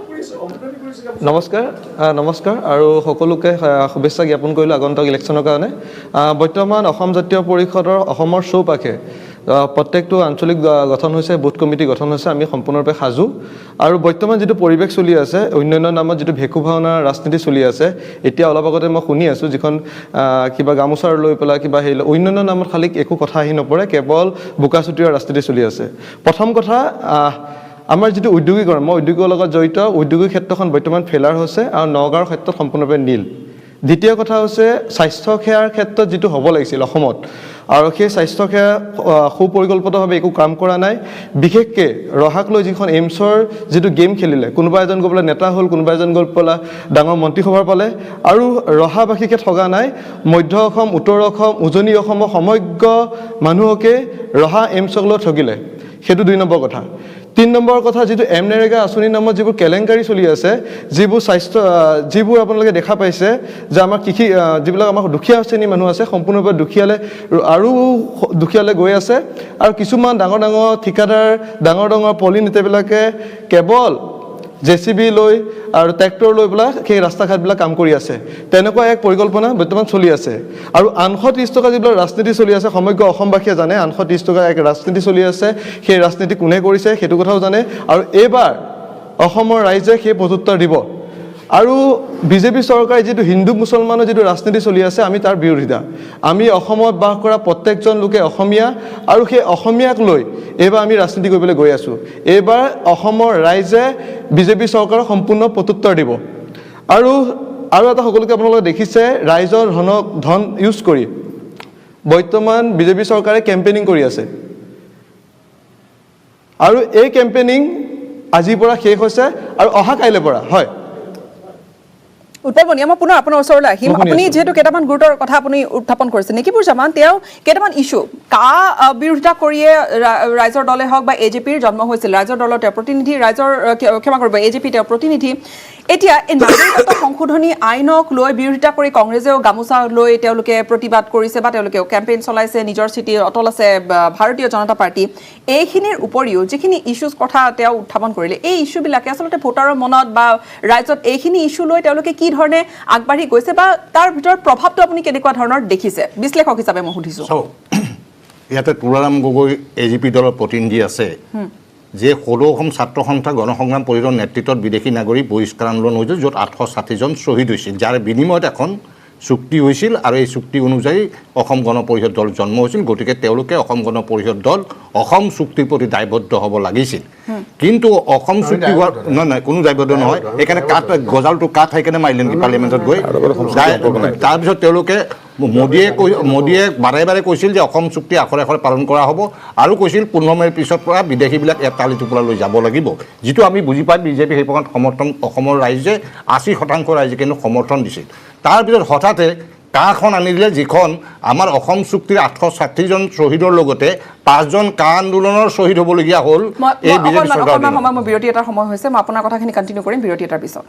নমস্কাৰ আৰু সকলোকে শুভেচ্ছা জ্ঞাপন কৰিলোঁ আগন্তুক ইলেকশ্যনৰ কাৰণে। বৰ্তমান অসম জাতীয় পৰিষদৰ অসমৰ চৌপাশে প্ৰত্যেকটো আঞ্চলিক গঠন হৈছে, বুথ কমিটি গঠন হৈছে, আমি সম্পূৰ্ণৰূপে সাজু। আৰু বৰ্তমান যিটো পৰিৱেশ চলি আছে, উন্নয়নৰ নামত যিটো ভেকু ভাওনাৰ ৰাজনীতি চলি আছে, এতিয়া অলপ আগতে মই শুনি আছোঁ যিখন কিবা গামোচাৰ লৈ পেলাই কিবা হেৰি উন্নয়নৰ নামত খালি একো কথা আহি নপৰে, কেৱল বোকাচুতীয়া ৰাজনীতি চলি আছে। প্ৰথম কথা, আমাৰ যিটো উদ্যোগীকৰণ, মই উদ্যোগৰ লগত জড়িত, উদ্যোগিক ক্ষেত্ৰখন বৰ্তমান ফেইলাৰ হৈছে আৰু নগাঁৱৰ ক্ষেত্ৰত সম্পূৰ্ণৰূপে নীল। দ্বিতীয় কথা হৈছে স্বাস্থ্যসেৱাৰ ক্ষেত্ৰত যিটো হ'ব লাগিছিল অসমত, আৰু সেই স্বাস্থ্যসেৱা সুপৰিকল্পিতভাৱে একো কাম কৰা নাই। বিশেষকৈ ৰহাক লৈ যিখন এইমছৰ যিটো গেম খেলিলে, কোনোবা এজন গৈ পেলাই নেতা হ'ল, কোনোবা এজন গৈ পেলাই ডাঙৰ মন্ত্ৰীসভাৰ পালে, আৰু ৰহাবাসীকে ঠগা নাই, মধ্য অসম, উত্তৰ অসম, উজনি অসমৰ সমগ্ৰ মানুহকে ৰহা এইমছক লৈ ঠগিলে। সেইটো 2 নম্বৰ কথা। 3 নম্বৰ কথা, যিটো এমনেৰেগা আঁচনিৰ নামত যিবোৰ কেলেংকাৰী চলি আছে, যিবোৰ আপোনালোকে দেখা পাইছে যে আমাৰ কৃষি যিবিলাক আমাৰ দুখীয়া শ্ৰেণীৰ মানুহ আছে, সম্পূৰ্ণৰূপে আৰু দুখীয়ালৈ গৈ আছে। আৰু কিছুমান ডাঙৰ ডাঙৰ ঠিকাদাৰ, ডাঙৰ ডাঙৰ পলি নেতাবিলাকে কেৱল JCB লৈ আৰু ট্ৰেক্টৰ লৈ পেলাই সেই ৰাস্তা ঘাটবিলাক কাম কৰি আছে। তেনেকুৱা এক পৰিকল্পনা বৰ্তমান চলি আছে। আৰু 830 টকা যিবিলাক ৰাজনীতি চলি আছে, সমগ্ৰ অসমবাসীয়ে জানে 830 টকা এক ৰাজনীতি চলি আছে। সেই ৰাজনীতি কোনে কৰিছে সেইটো কথাও জানে, আৰু এইবাৰ অসমৰ ৰাইজে সেই প্ৰত্যুত্তৰ দিব। আৰু বিজেপি চৰকাৰে যিটো হিন্দু মুছলমানৰ যিটো ৰাজনীতি চলি আছে, আমি তাৰ বিৰোধিতা। আমি অসমত বাস কৰা প্ৰত্যেকজন লোকে অসমীয়া, আৰু সেই অসমীয়াক লৈ এইবাৰ আমি ৰাজনীতি কৰিবলৈ গৈ আছোঁ। এইবাৰ অসমৰ ৰাইজে বিজেপি চৰকাৰক সম্পূৰ্ণ প্ৰত্যুত্তৰ দিব। আৰু এটা সকলোকে আপোনালোকে দেখিছে, ৰাইজৰ ধন ইউজ কৰি বৰ্তমান বিজেপি চৰকাৰে কেম্পেইনিং কৰি আছে। আৰু এই কেম্পেইনিং আজিৰ পৰা শেষ হৈছে আৰু অহা কাইলৈৰ পৰা হয়। উৎপল মণিয়া, মই পুনৰ আপোনাৰ ওচৰলৈ আহিম। আপুনি যিহেতু কেইটামান গুৰুতৰ কথা আপুনি উত্থাপন কৰিছে, নেকিবুৰ জামান তেওঁ কেইটামান ইছ্যু বিৰোধিতা কৰিয়ে ৰাইজৰ দলে হওক বা AJPৰ জন্ম হৈছিল, ৰাইজৰ দলৰ তেওঁ প্ৰতিনিধি, ক্ষমা কৰিব AJP তেওঁ প্ৰতিনিধি। এতিয়া এই নাগৰিকত্ব সংশোধনী আইনক লৈ বিৰোধিতা কৰি কংগ্ৰেছেও গামোচা লৈ তেওঁলোকে প্ৰতিবাদ কৰিছে বা তেওঁলোকেও কেম্পেইন চলাইছে, নিজৰ স্থিতি অটল আছে ভাৰতীয় জনতা পাৰ্টি। এইখিনিৰ উপৰিও যিখিনি ইছ্যুজ কথা তেওঁ উত্থাপন কৰিলে, এই ইছ্যুবিলাকে আচলতে ভোটাৰৰ মনত বা ৰাইজত এইখিনি ইছ্যু লৈ তেওঁলোকে কি ধৰণে আগবাঢ়ি গৈছে বা তাৰ ভিতৰত প্ৰভাৱটো আপুনি কেনেকুৱা ধৰণৰ দেখিছে, বিশ্লেষক হিচাপে মই সুধিছোঁ। ইয়াতে তুলাৰাম গগৈ AJP দলৰ প্ৰতিনিধি আছে, যে সৰু অসম ছাত্ৰ সন্থা গণসংগ্ৰাম পৰিষদৰ নেতৃত্বত বিদেশী নাগৰিক বহিষ্কাৰ আন্দোলন হৈছিল, য'ত 860 জন শ্বহীদ হৈছিল, যাৰ বিনিময়ত এখন চুক্তি হৈছিল, আৰু এই চুক্তি অনুযায়ী অসম গণ পৰিষদ দল জন্ম হৈছিল। গতিকে তেওঁলোকে অসম গণ পৰিষদ দল অসম চুক্তিৰ প্ৰতি দায়বদ্ধ হ'ব লাগিছিল। কিন্তু অসম চুক্তি হোৱাৰ নহয়, কোনো দায়বদ্ধ নহয়। সেইকাৰণে গজালটো কাট খাই কেনে মাৰিলে নেকি পাৰ্লিয়ামেণ্টত গৈ। তাৰপিছত তেওঁলোকে মোদীয়ে বাৰে বাৰে কৈছিল যে অসম চুক্তি আখৰে আখৰে পালন কৰা হ'ব, আৰু কৈছিল 15 মে'ৰ পিছৰ পৰা বিদেশীবিলাক এটালি টোপোলালৈ যাব লাগিব, যিটো আমি বুজি পাই বিজেপি সেই প্ৰকাৰত সমৰ্থন অসমৰ ৰাইজে 80% ৰাইজে কিন্তু সমৰ্থন দিছিল। তাৰপিছত হঠাতে কাখন আনি দিলে, যিখন আমাৰ অসম চুক্তিৰ 860 জন শ্বহীদৰ লগতে 5 জন কা আন্দোলনৰ শ্বহীদ হ'বলগীয়া হ'ল এই বিজেপি চৰকাৰৰ। মই বিৰতি এটাৰ সময় হৈছে, মই আপোনাৰ কথাখিনি কণ্টিনিউ কৰিম বিৰতি এটাৰ পিছত।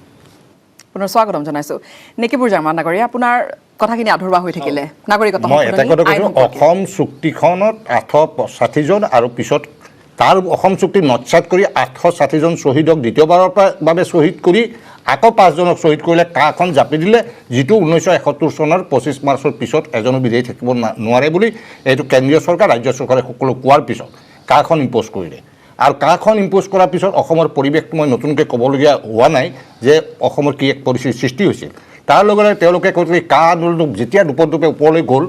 পুনৰ স্বাগতম জনাইছোঁ। নেকিবুৰ জামান নাগৰিক, আপোনাৰ কথাখিনি আধৰুৱা হৈ থাকিলে নাগৰিকত্ব মই এটা কথা কৈছোঁ, অসম চুক্তিখনত 860 জন আৰু পিছত তাৰ অসম চুক্তি নৎসাত কৰি 860 জন শ্বহীদক দ্বিতীয়বাৰৰ বাবে শ্বহীদ কৰি আকৌ 5 জনক শ্বহীদ কৰিলে, কাখন জাপি দিলে, যিটো 1971 চনৰ 25 মাৰ্চৰ পিছত এজনো বিদেশী থাকিব নোৱাৰে বুলি এইটো কেন্দ্ৰীয় চৰকাৰ ৰাজ্য চৰকাৰে সকলো কোৱাৰ পিছত কাখন ইম্প'জ কৰিলে। আৰু কাখন ইম্প'জ কৰাৰ পিছত অসমৰ পৰিৱেশটো মই নতুনকৈ ক'বলগীয়া হোৱা নাই যে অসমৰ কি এক পৰিস্থিতিৰ সৃষ্টি হৈছিল। তাৰ লগতে তেওঁলোকে কৈছিল কা আন্দোলনটো যেতিয়া দুপৰদুপে ওপৰলৈ গ'ল,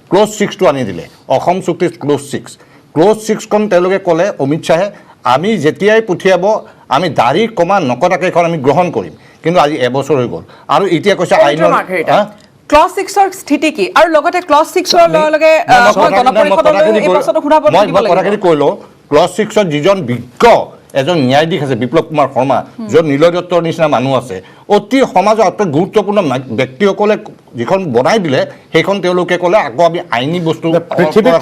ক্ল'জ 6টো আনি দিলে, অসম চুক্তিৰ ক্ল'জ 6খন তেওঁলোকে ক'লে, অমিত শ্বাহে আমি যেতিয়াই পঠিয়াব আমি দাড়ি কমা নকটাকে এখন আমি গ্ৰহণ কৰিম। কিন্তু আজি এবছৰ হৈ গ'ল, আৰু এতিয়া কৈছে আইনৰ ক্লজ 6ৰ স্থিতি কি, আৰু লগতে ক্লজ 6ৰ লগে কথাখিনি কৈ লওঁ। ক্লজ 6ত যিজন বিজ্ঞ এজন ন্যায়াধীশ আছে, বিপ্লৱ কুমাৰ শৰ্মা, য'ত নীলয় দত্তৰ নিচিনা মানুহ আছে, অতি সমাজৰ অতি গুৰুত্বপূৰ্ণ ব্যক্তিসকলে যিখন বনাই দিলে সেইখন তেওঁলোকে ক'লে আকৌ আমি আইনী বস্তু পৃথিৱীত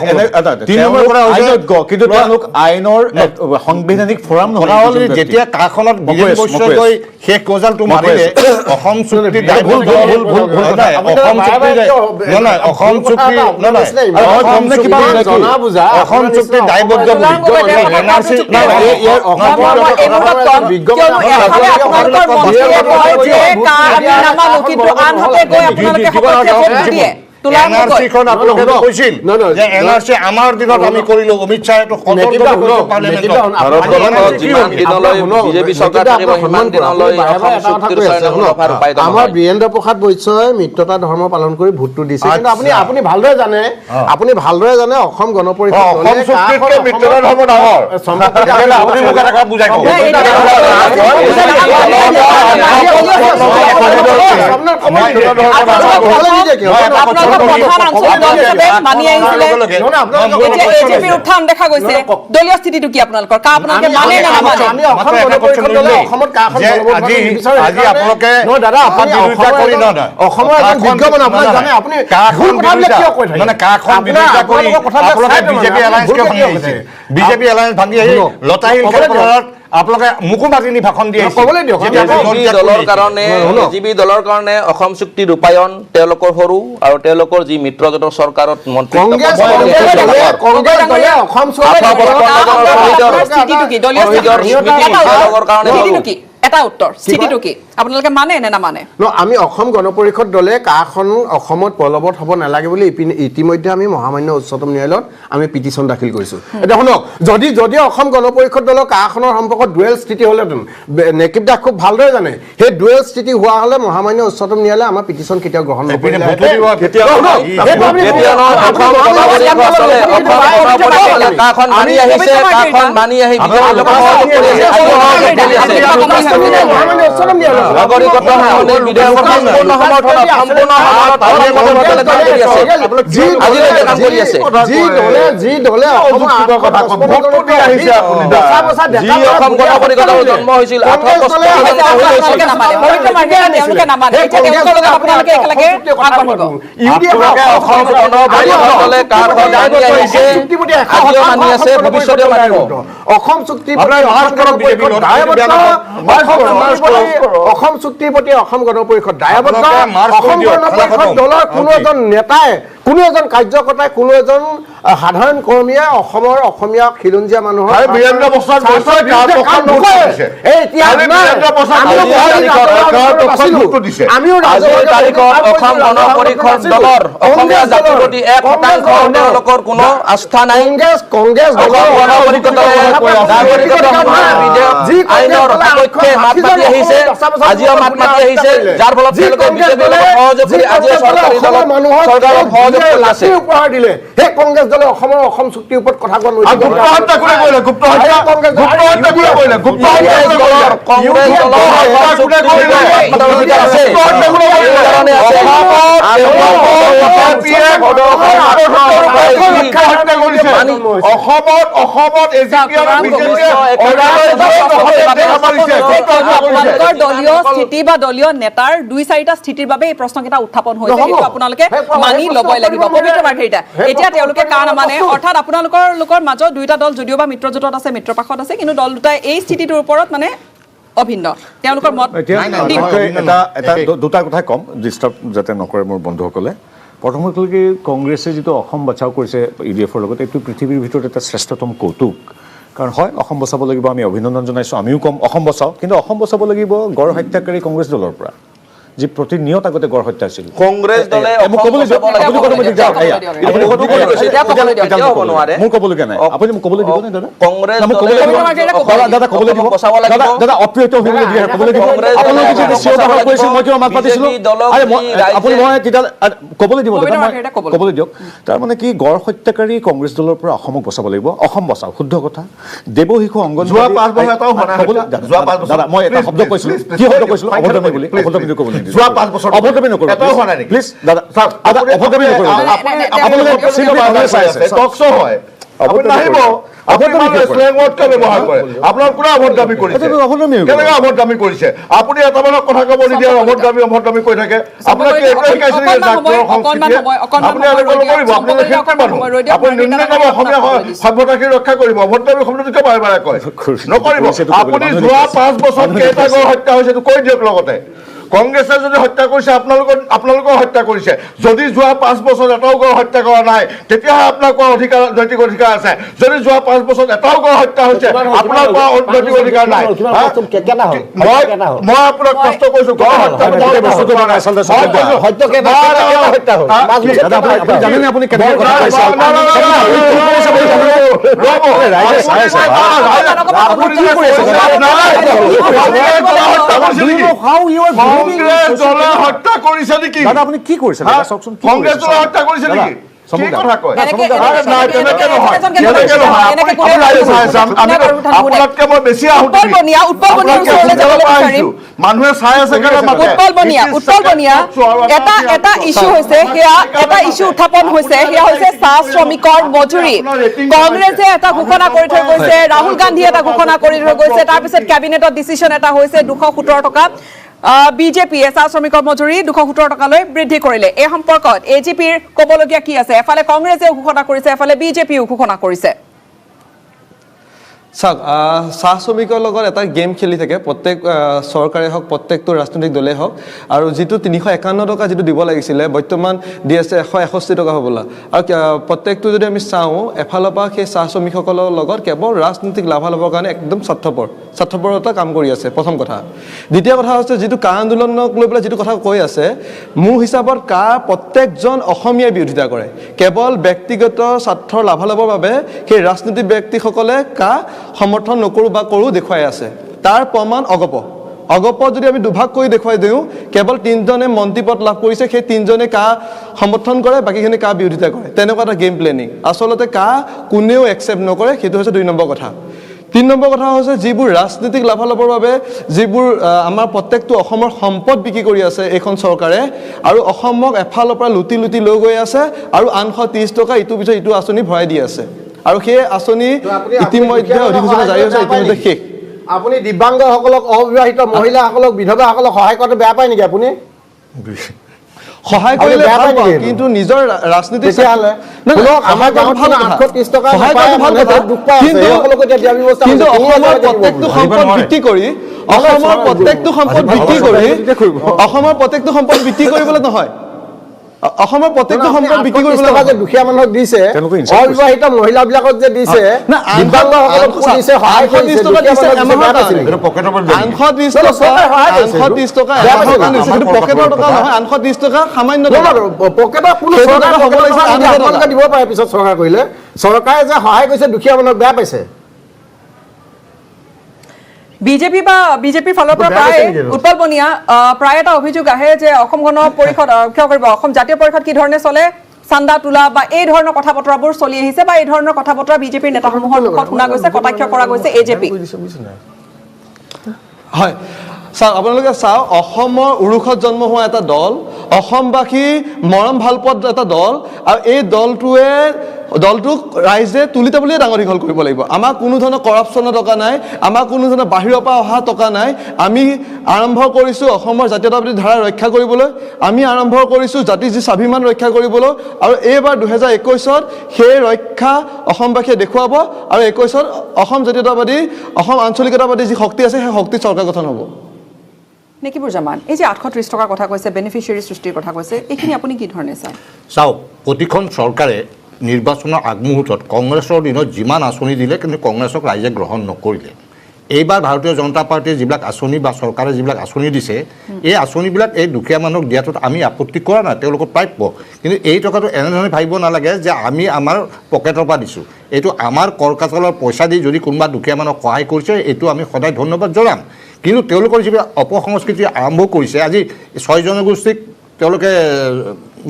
তিনি নম্বৰ কথা হৈছে কিন্তু তেওঁলোক আইনৰ সাংবিধানিক ফৰাম কথা হ'ল যেতিয়া কাখনত বিজেপি বৈশ্যই শেষ গজালটো মাৰিলে অসম চুক্তি অসম চুক্তি অসম চুক্তি দায়বদ্ধ আমাৰ দিনত আমি কৰিলো অমিত শ্বাহে আমাৰ বীৰেন্দ্ৰ প্ৰসাদ বৈশ্যই মিত্ৰতা ধৰ্ম পালন কৰি ভোটটো দিছে কিন্তু আপুনি ভালদৰে জানে অসম গণ পৰিষদ উত্থান দেখা গৈছে দলীয় স্থিতিটো কি আপোনালোকৰ আপোনালোকে মানে নে বিজেপি এলায়েন্স ভাঙি আহি লতাশিল খেলপথাৰত আপোনালোকে মুকু মাতিনি ভাষণ দিয়ে দলৰ কাৰণে অসম চুক্তি ৰূপায়ণ তেওঁলোকৰ সৰু আৰু তেওঁলোকৰ যি মিত্ৰজোঁটৰ চৰকাৰত মন্ত্ৰী এটা উত্তৰ স্থিতিটো কি আপোনালোকে মানে নে নামানে আমি অসম গণ পৰিষদ দলে কাখন অসমত বলবৎ হ'ব নালাগে বুলি ইতিমধ্যে আমি মহামান্য উচ্চতম ন্যায়ালয়ত আমি পিটিশ্যন দাখিল কৰিছোঁ এতিয়া শুনক যদি অসম গণ পৰিষদ দলৰ কাখনৰ সম্পৰ্কত ডুৱেল স্থিতি হ'লেহেঁতেন নেকিব দাস খুব ভালদৰে জানে সেই ডুৱেল স্থিতি হোৱা হ'লে মহামান্য উচ্চতম ন্যায়ালয়ে আমাৰ পিটিশ্যন কেতিয়াও গ্ৰহণ নকৰিলে জন্ম হৈছিল অসম চুক্তিৰ প্ৰতি অসম গণ পৰিষদ দায়বদ্ধ অসম গণ পৰিষদ দলৰ কোনো এজন নেতাই কোনো এজন কাৰ্যকৰ্তাই কোনো এজন সাধাৰণ কৰ্মীয়ে অসমৰ অসমীয়া খিলঞ্জীয়া মানুহৰ আমিও অসম গণ পৰিষদ দলৰ অসমীয়া জাতিৰ প্ৰতি 1% তেওঁলোকৰ কোনো আস্থা নাই কংগ্ৰেছ আইনৰ সপক্ষে মাত মাতি আহিছে আজিও মাত মাতি আহিছে যাৰ ফলত তেওঁলোকে বিজেপিৰ লগত সহযোগ কৰি আজি চৰকাৰী দলত চৰকাৰক সহযোগ কৰি আছে উপহাৰ দিলে সেই কংগ্ৰেছ দলে অসমৰ অসম চুক্তিৰ ওপৰত কথা কোৱা দলীয় স্থিতি বা দলীয় নেতাৰ 2-4টা স্থিতিৰ বাবে এই প্ৰশ্নকেইটা উত্থাপন হৈছে কিন্তু আপোনালোকে মানি ল'বই লাগিব পবিত্ৰ মাৰ্ঘেৰিটা এতিয়া তেওঁলোকে কাণ মানে অৰ্থাৎ আপোনালোকৰ মাজত দুইটা দল যদিও বা মিত্ৰজোঁটত আছে মিত্ৰপাশত আছে কিন্তু দল দুটাই এই স্থিতিটোৰ ওপৰত মানে অভিন্ন তেওঁলোকৰ মত দুটা কথা কম ডিষ্টাৰ্ব যাতে নকৰে মোৰ বন্ধুসকলে প্ৰথমতে কংগ্ৰেছে যিটো অসম বচাও কৰিছে ইউডিএফৰ লগত এইটো পৃথিৱীৰ ভিতৰত এটা শ্ৰেষ্ঠতম কৌতুক কাৰণ হয় অসম বচাব লাগিব আমি অভিনন্দন জনাইছোঁ আমিও কম অসম বচাওঁ কিন্তু অসম বচাব লাগিব গড় হত্যাকাৰী কংগ্ৰেছ দলৰ পৰা যি প্ৰতিনিয়ত আগতে গড় হত্যা আছিল কংগ্ৰেছ দলে মোক ক'বলৈ নাই আপুনি মোক ক'বলৈ দিব নে দাদা কংগ্ৰেছ দাদা ক'বলৈ দিব দাদা অপ্ৰিয়ত অভিযোগ দিয়ে ক'বলৈ দিব আপোনালোকে যদি চিঞৰ বাখৰ কৰিছিল মই কিয় মাত মাতিছিলোঁ আপুনি মই তেতিয়া ক'বলৈ দিব ক'বলৈ দিয়ক তাৰমানে কি গড় হত্যাকাৰী কংগ্ৰেছ দলৰ পৰা অসমক বচাব লাগিব অসম বচাওক শুদ্ধ কথা দেৱশিশু অংগনবাড়ী দাদা মই এটা শব্দ কৈছিলোঁ কি শব্দ কৈছিলোঁ অভদ্ৰামী বুলি অভদ্ৰামী ক'বলৈ যোৱা 5 বছৰ অভদ্ৰামী নকৰিব প্লিজ দাদা অভদ্ৰামী নকৰিব আপোনালোকে টক শ্ব' হয় আপুনি নাহিব আপুনি মানে স্লেং ৱৰ্ডকে ব্যৱহাৰ কৰে আপোনাৰ কোনো অভদ্ৰামি কৰিছে কেনেকৈ অভদ্ৰামি কৰিছে আপুনি এটা মানুহক কথা ক'ব নিদিয়ে অভদ্ৰামি কৈ থাকে আপোনাক এইটোৱে শিকাইছে যে ডাক্তৰৰ সংস্কৃতিয়ে আপুনি এনেকৈ নকৰিব আপুনি শিক্ষিত মানুহ আপুনি ন্যূনতম অসমীয়া সভ্যতাখিনি ৰক্ষা কৰিব অভদ্ৰামি শব্দটোকে বাৰে বাৰে কয় নকৰিব আপুনি যোৱা 5 বছৰত কেইটা গড় হত্যা হৈছে এইটো কৈ দিয়ক লগতে কংগ্ৰেছে যদি হত্যা কৰিছে আপোনালোকৰ হত্যা কৰিছে যদি যোৱা 5 বছৰ এটাও গড় হত্যা কৰা নাই তেতিয়াহে আপোনাৰ কোৱা অধিকাৰ নৈতিক অধিকাৰ আছে যদি যোৱা 5 বছৰত এটাও গড় হত্যা হৈছে আপোনাৰ কোৱা নৈতিক অধিকাৰ নাই মই আপোনাক কষ্ট কৰিছো গড় হত্যা জানেনে আপুনি কেনেকৈ কথা কৈছে কংগ্ৰেছ দলে হত্যা কৰিছে নেকি দাদা আপুনি কি কৰিছে চাওকচোন কংগ্ৰেছ দলে হত্যা কৰিছে নেকি কি কথা কয় তেনেকে নহয় আপোনাতকে মই বেছি মানুহে চাই আছে উৎপল বনিয়া এটা ইস্যু হৈছে সেয়া এটা ইস্যু উত্থাপন হৈছে সেয়া হৈছে চাহ শ্ৰমিকৰ মজুৰি কংগ্ৰেছে এটা ঘোষণা কৰি থৈ গৈছে ৰাহুল গান্ধীয়ে এটা ঘোষণা কৰি থৈ গৈছে তাৰপিছত কেবিনেটত ডিচিশ্যন এটা হৈছে 217 টকা বিজেপিয়ে চাহ শ্ৰমিকৰ মজুৰি 217 টকালৈ বৃদ্ধি কৰিলে এই সম্পৰ্কত এজিপিৰ ক'বলগীয়া কি আছে এফালে কংগ্ৰেছেও ঘোষণা কৰিছে এফালে বিজেপিও ঘোষণা কৰিছে চাওক চাহ শ্ৰমিকৰ লগত এটা গেম খেলি থাকে প্ৰত্যেক চৰকাৰে হওক প্ৰত্যেকটো ৰাজনৈতিক দলে হওক আৰু যিটো 351 টকা যিটো দিব লাগিছিলে বৰ্তমান দি আছে 161 টকা হ'বলা আৰু প্ৰত্যেকটো যদি আমি চাওঁ এফালৰ পৰা সেই চাহ শ্ৰমিকসকলৰ লগত কেৱল ৰাজনৈতিক লাভালাভৰ কাৰণে একদম স্বাৰ্থপৰতা কাম কৰি আছে প্ৰথম কথা দ্বিতীয় কথা হৈছে যিটো কা আন্দোলনক লৈ পেলাই যিটো কথা কৈ আছে মোৰ হিচাপত প্ৰত্যেকজন অসমীয়াই বিৰোধিতা কৰে কেৱল ব্যক্তিগত স্বাৰ্থৰ লাভালাভৰ বাবে সেই ৰাজনৈতিক ব্যক্তিসকলে সমৰ্থন নকৰো বা কৰো দেখুৱাই আছে তাৰ প্ৰমাণ অগপ যদি আমি দুভাগ কৰি দেখুৱাই দিওঁ কেৱল 3জনে মন্ত্ৰীপদ লাভ কৰিছে সেই 3জনে সমৰ্থন কৰে বাকীখিনি বিৰোধিতা কৰে তেনেকুৱা এটা গেম প্লেনিং আচলতে কোনেও একচেপ্ট নকৰে সেইটো হৈছে 2 নম্বৰ কথা 3 নম্বৰ কথা হৈছে যিবোৰ ৰাজনৈতিক লাভালাভৰ বাবে যিবোৰ আমাৰ প্ৰত্যেকটো অসমৰ সম্পদ বিক্ৰী কৰি আছে এইখন চৰকাৰে আৰু অসমক এফালৰ পৰা লুটি লৈ গৈ আছে আৰু 830 টকা ইটো পিছত ইটো আঁচনি ভৰাই দি আছে আৰু সেই আঁচনি ইতিমধ্যে অধিসূচনা জাৰি হৈছে ইতিমধ্যে শেষ আপুনি দিব্যাংগসকলক অবিবাহিত মহিলাসকলক বিধৱাসকলক সহায় কৰাটো বেয়া পায় নেকি আপুনি সহায় কৰিলে ভাল পাওঁ কিন্তু নিজৰ ৰাজনীতি আমাৰ গাঁৱত 830 টকা কিন্তু অসমৰ প্ৰত্যেকটো সম্পদ বিক্ৰী কৰি অসমৰ প্ৰত্যেকটো সম্পদ বিক্ৰী কৰিবলৈ নহয় অসমৰ প্ৰত্যেকটো সম্পদ বিক্ৰী কৰিবলৈ যে দুখীয়া মানুহক দিছে অবিবাহিত মহিলাবিলাকক যে দিছে দিব্যাংগসকলক দিছে সহায় কৰিছে 830 টকা পকেটৰ টকা নহয় 830 টকা সামান্য পকেটৰ কোনো চৰকাৰ দিব পাৰে পিছত চৰকাৰ কৰিলে চৰকাৰে যে সহায় কৰিছে দুখীয়া মানুহক বেয়া পাইছে বিজেপিৰ ফালৰ পৰা প্ৰায় উৎপল বনিয়া প্ৰায় এটা অভিযোগ আহে যে অসম গণ পৰিষদ ক্ষমা কৰিব অসম জাতীয় পৰিষদ কি ধৰণে চলে চান্দা তোলা বা এই ধৰণৰ কথা বতৰাবোৰ চলি আহিছে বা এই ধৰণৰ কথা বতৰা বিজেপিৰ নেতাসমূহৰ মুখত শুনা গৈছে কটাক্ষ কৰা গৈছে এজেপি হয় আপোনালোকে চাওক অসমৰ উৰুষত জন্ম হোৱা এটা দল অসমবাসী মৰম ভাল পোৱা এটা দল আৰু এই দলটোক ৰাইজে তুলিতে বুলিয়ে ডাঙৰ দীঘল কৰিব লাগিব আমাৰ কোনো ধৰণৰ কৰাপশ্যনৰ টকা নাই আমাৰ কোনো ধৰণৰ বাহিৰৰ পৰা অহা টকা নাই আমি আৰম্ভ কৰিছোঁ অসমৰ জাতীয়তাবাদী ধাৰা ৰক্ষা কৰিবলৈ আমি আৰম্ভ কৰিছোঁ জাতিৰ যি স্বাভিমান ৰক্ষা কৰিবলৈ আৰু এইবাৰ 2021ত সেই ৰক্ষা অসমবাসীয়ে দেখুৱাব আৰু 21ত অসম জাতীয়তাবাদী অসম আঞ্চলিকতাবাদী যি শক্তি আছে সেই শক্তি চৰকাৰ গঠন হ'ব নেকিবুৰ জামান এই যে 830 টকাৰ কথা কৈছে বেনিফিচিয়াৰী সৃষ্টিৰ কথা কৈছে এইখিনি আপুনি কি ধৰণে চায় চাওক প্ৰতিখন চৰকাৰে নিৰ্বাচনৰ আগমুহূৰ্তত কংগ্ৰেছৰ দিনত যিমান আঁচনি দিলে কিন্তু কংগ্ৰেছক ৰাইজে গ্ৰহণ নকৰিলে এইবাৰ ভাৰতীয় জনতা পাৰ্টীয়ে যিবিলাক আঁচনি বা চৰকাৰে যিবিলাক আঁচনি দিছে এই আঁচনিবিলাক এই দুখীয়া মানুহক দিয়াটোত আমি আপত্তি কৰা নাই তেওঁলোকৰ প্ৰাপ্য কিন্তু এই টকাটো এনেধৰণে ভাবিব নালাগে যে আমি আমাৰ পকেটৰ পৰা দিছোঁ এইটো আমাৰ কৰ কাটলৰ পইচা দি যদি কোনোবা দুখীয়া মানুহক সহায় কৰিছে এইটো আমি সদায় ধন্যবাদ জনাম কিন্তু তেওঁলোকৰ যিবিলাক অপসংস্কৃতি আৰম্ভ কৰিছে আজি 6 জনগোষ্ঠীক তেওঁলোকে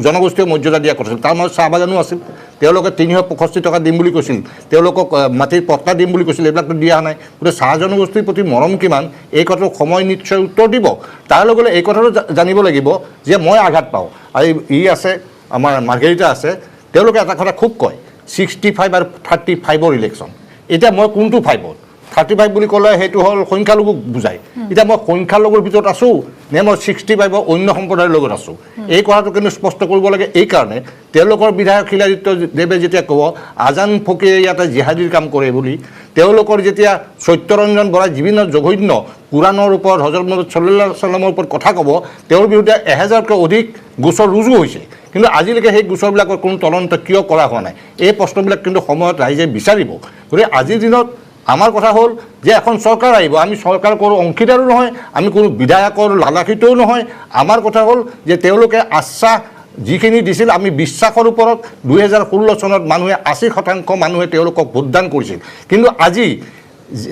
জনগোষ্ঠীয় মৰ্যাদা দিয়া কথা তাৰ মাজত চাহ বাগানো আছিল তেওঁলোকে 365 টকা দিম বুলি কৈছিল তেওঁলোকক মাটিৰ পট্টা দিম বুলি কৈছিল এইবিলাকতো দিয়া নাই গতিকে চাহ জনগোষ্ঠীৰ প্ৰতি মৰম কিমান এই কথাটো সময় নিশ্চয় উত্তৰ দিব তাৰ লগে এই কথাটো জানিব লাগিব যে মই আঘাত পাওঁ আৰু ই আছে আমাৰ মাৰ্ঘেৰিটা আছে তেওঁলোকে এটা কথা খুব কয় 65 আৰু 35ৰ ইলেকশ্যন এতিয়া মই কোনটো 5ত 35 বুলি ক'লে সেইটো হ'ল সংখ্যালঘুক বুজায় এতিয়া মই সংখ্যালঘুৰ ভিতৰত আছোঁ নে মই 65 অন্য সম্প্ৰদায়ৰ লগত আছোঁ এই কথাটো কিন্তু স্পষ্ট কৰিব লাগে এইকাৰণে তেওঁলোকৰ বিধায়ক খিলাদিত্য দেৱে যেতিয়া ক'ব আজান ফকীৰে ইয়াতে জিহাদীৰ কাম কৰে বুলি তেওঁলোকৰ যেতিয়া সত্যৰঞ্জন বৰাই বিভিন্ন জঘন্য কোৰাণৰ ওপৰত হজৰত মুহাম্মদ সাল্লাল্লাহু আলাইহি ওয়াসাল্লামৰ ওপৰত কথা ক'ব তেওঁৰ বিৰুদ্ধে 1000তকৈ অধিক গোচৰ ৰুজু হৈছে কিন্তু আজিলৈকে সেই গোচৰবিলাকৰ কোনো তদন্ত কিয় কৰা হোৱা নাই এই প্ৰশ্নবিলাক কিন্তু সময়ত ৰাইজে বিচাৰিব গতিকে আজিৰ দিনত আমাৰ কথা হ'ল যে এখন চৰকাৰ আহিব আমি চৰকাৰ কোনো অংশীদাৰো নহয় আমি কোনো বিধায়কৰ লালাখিতও নহয় আমাৰ কথা হ'ল যে তেওঁলোকে আশ্বাস যিখিনি দিছিল আমি বিশ্বাসৰ ওপৰত 2016 চনত মানুহে 80% মানুহে তেওঁলোকক ভোটদান কৰিছিল কিন্তু আজি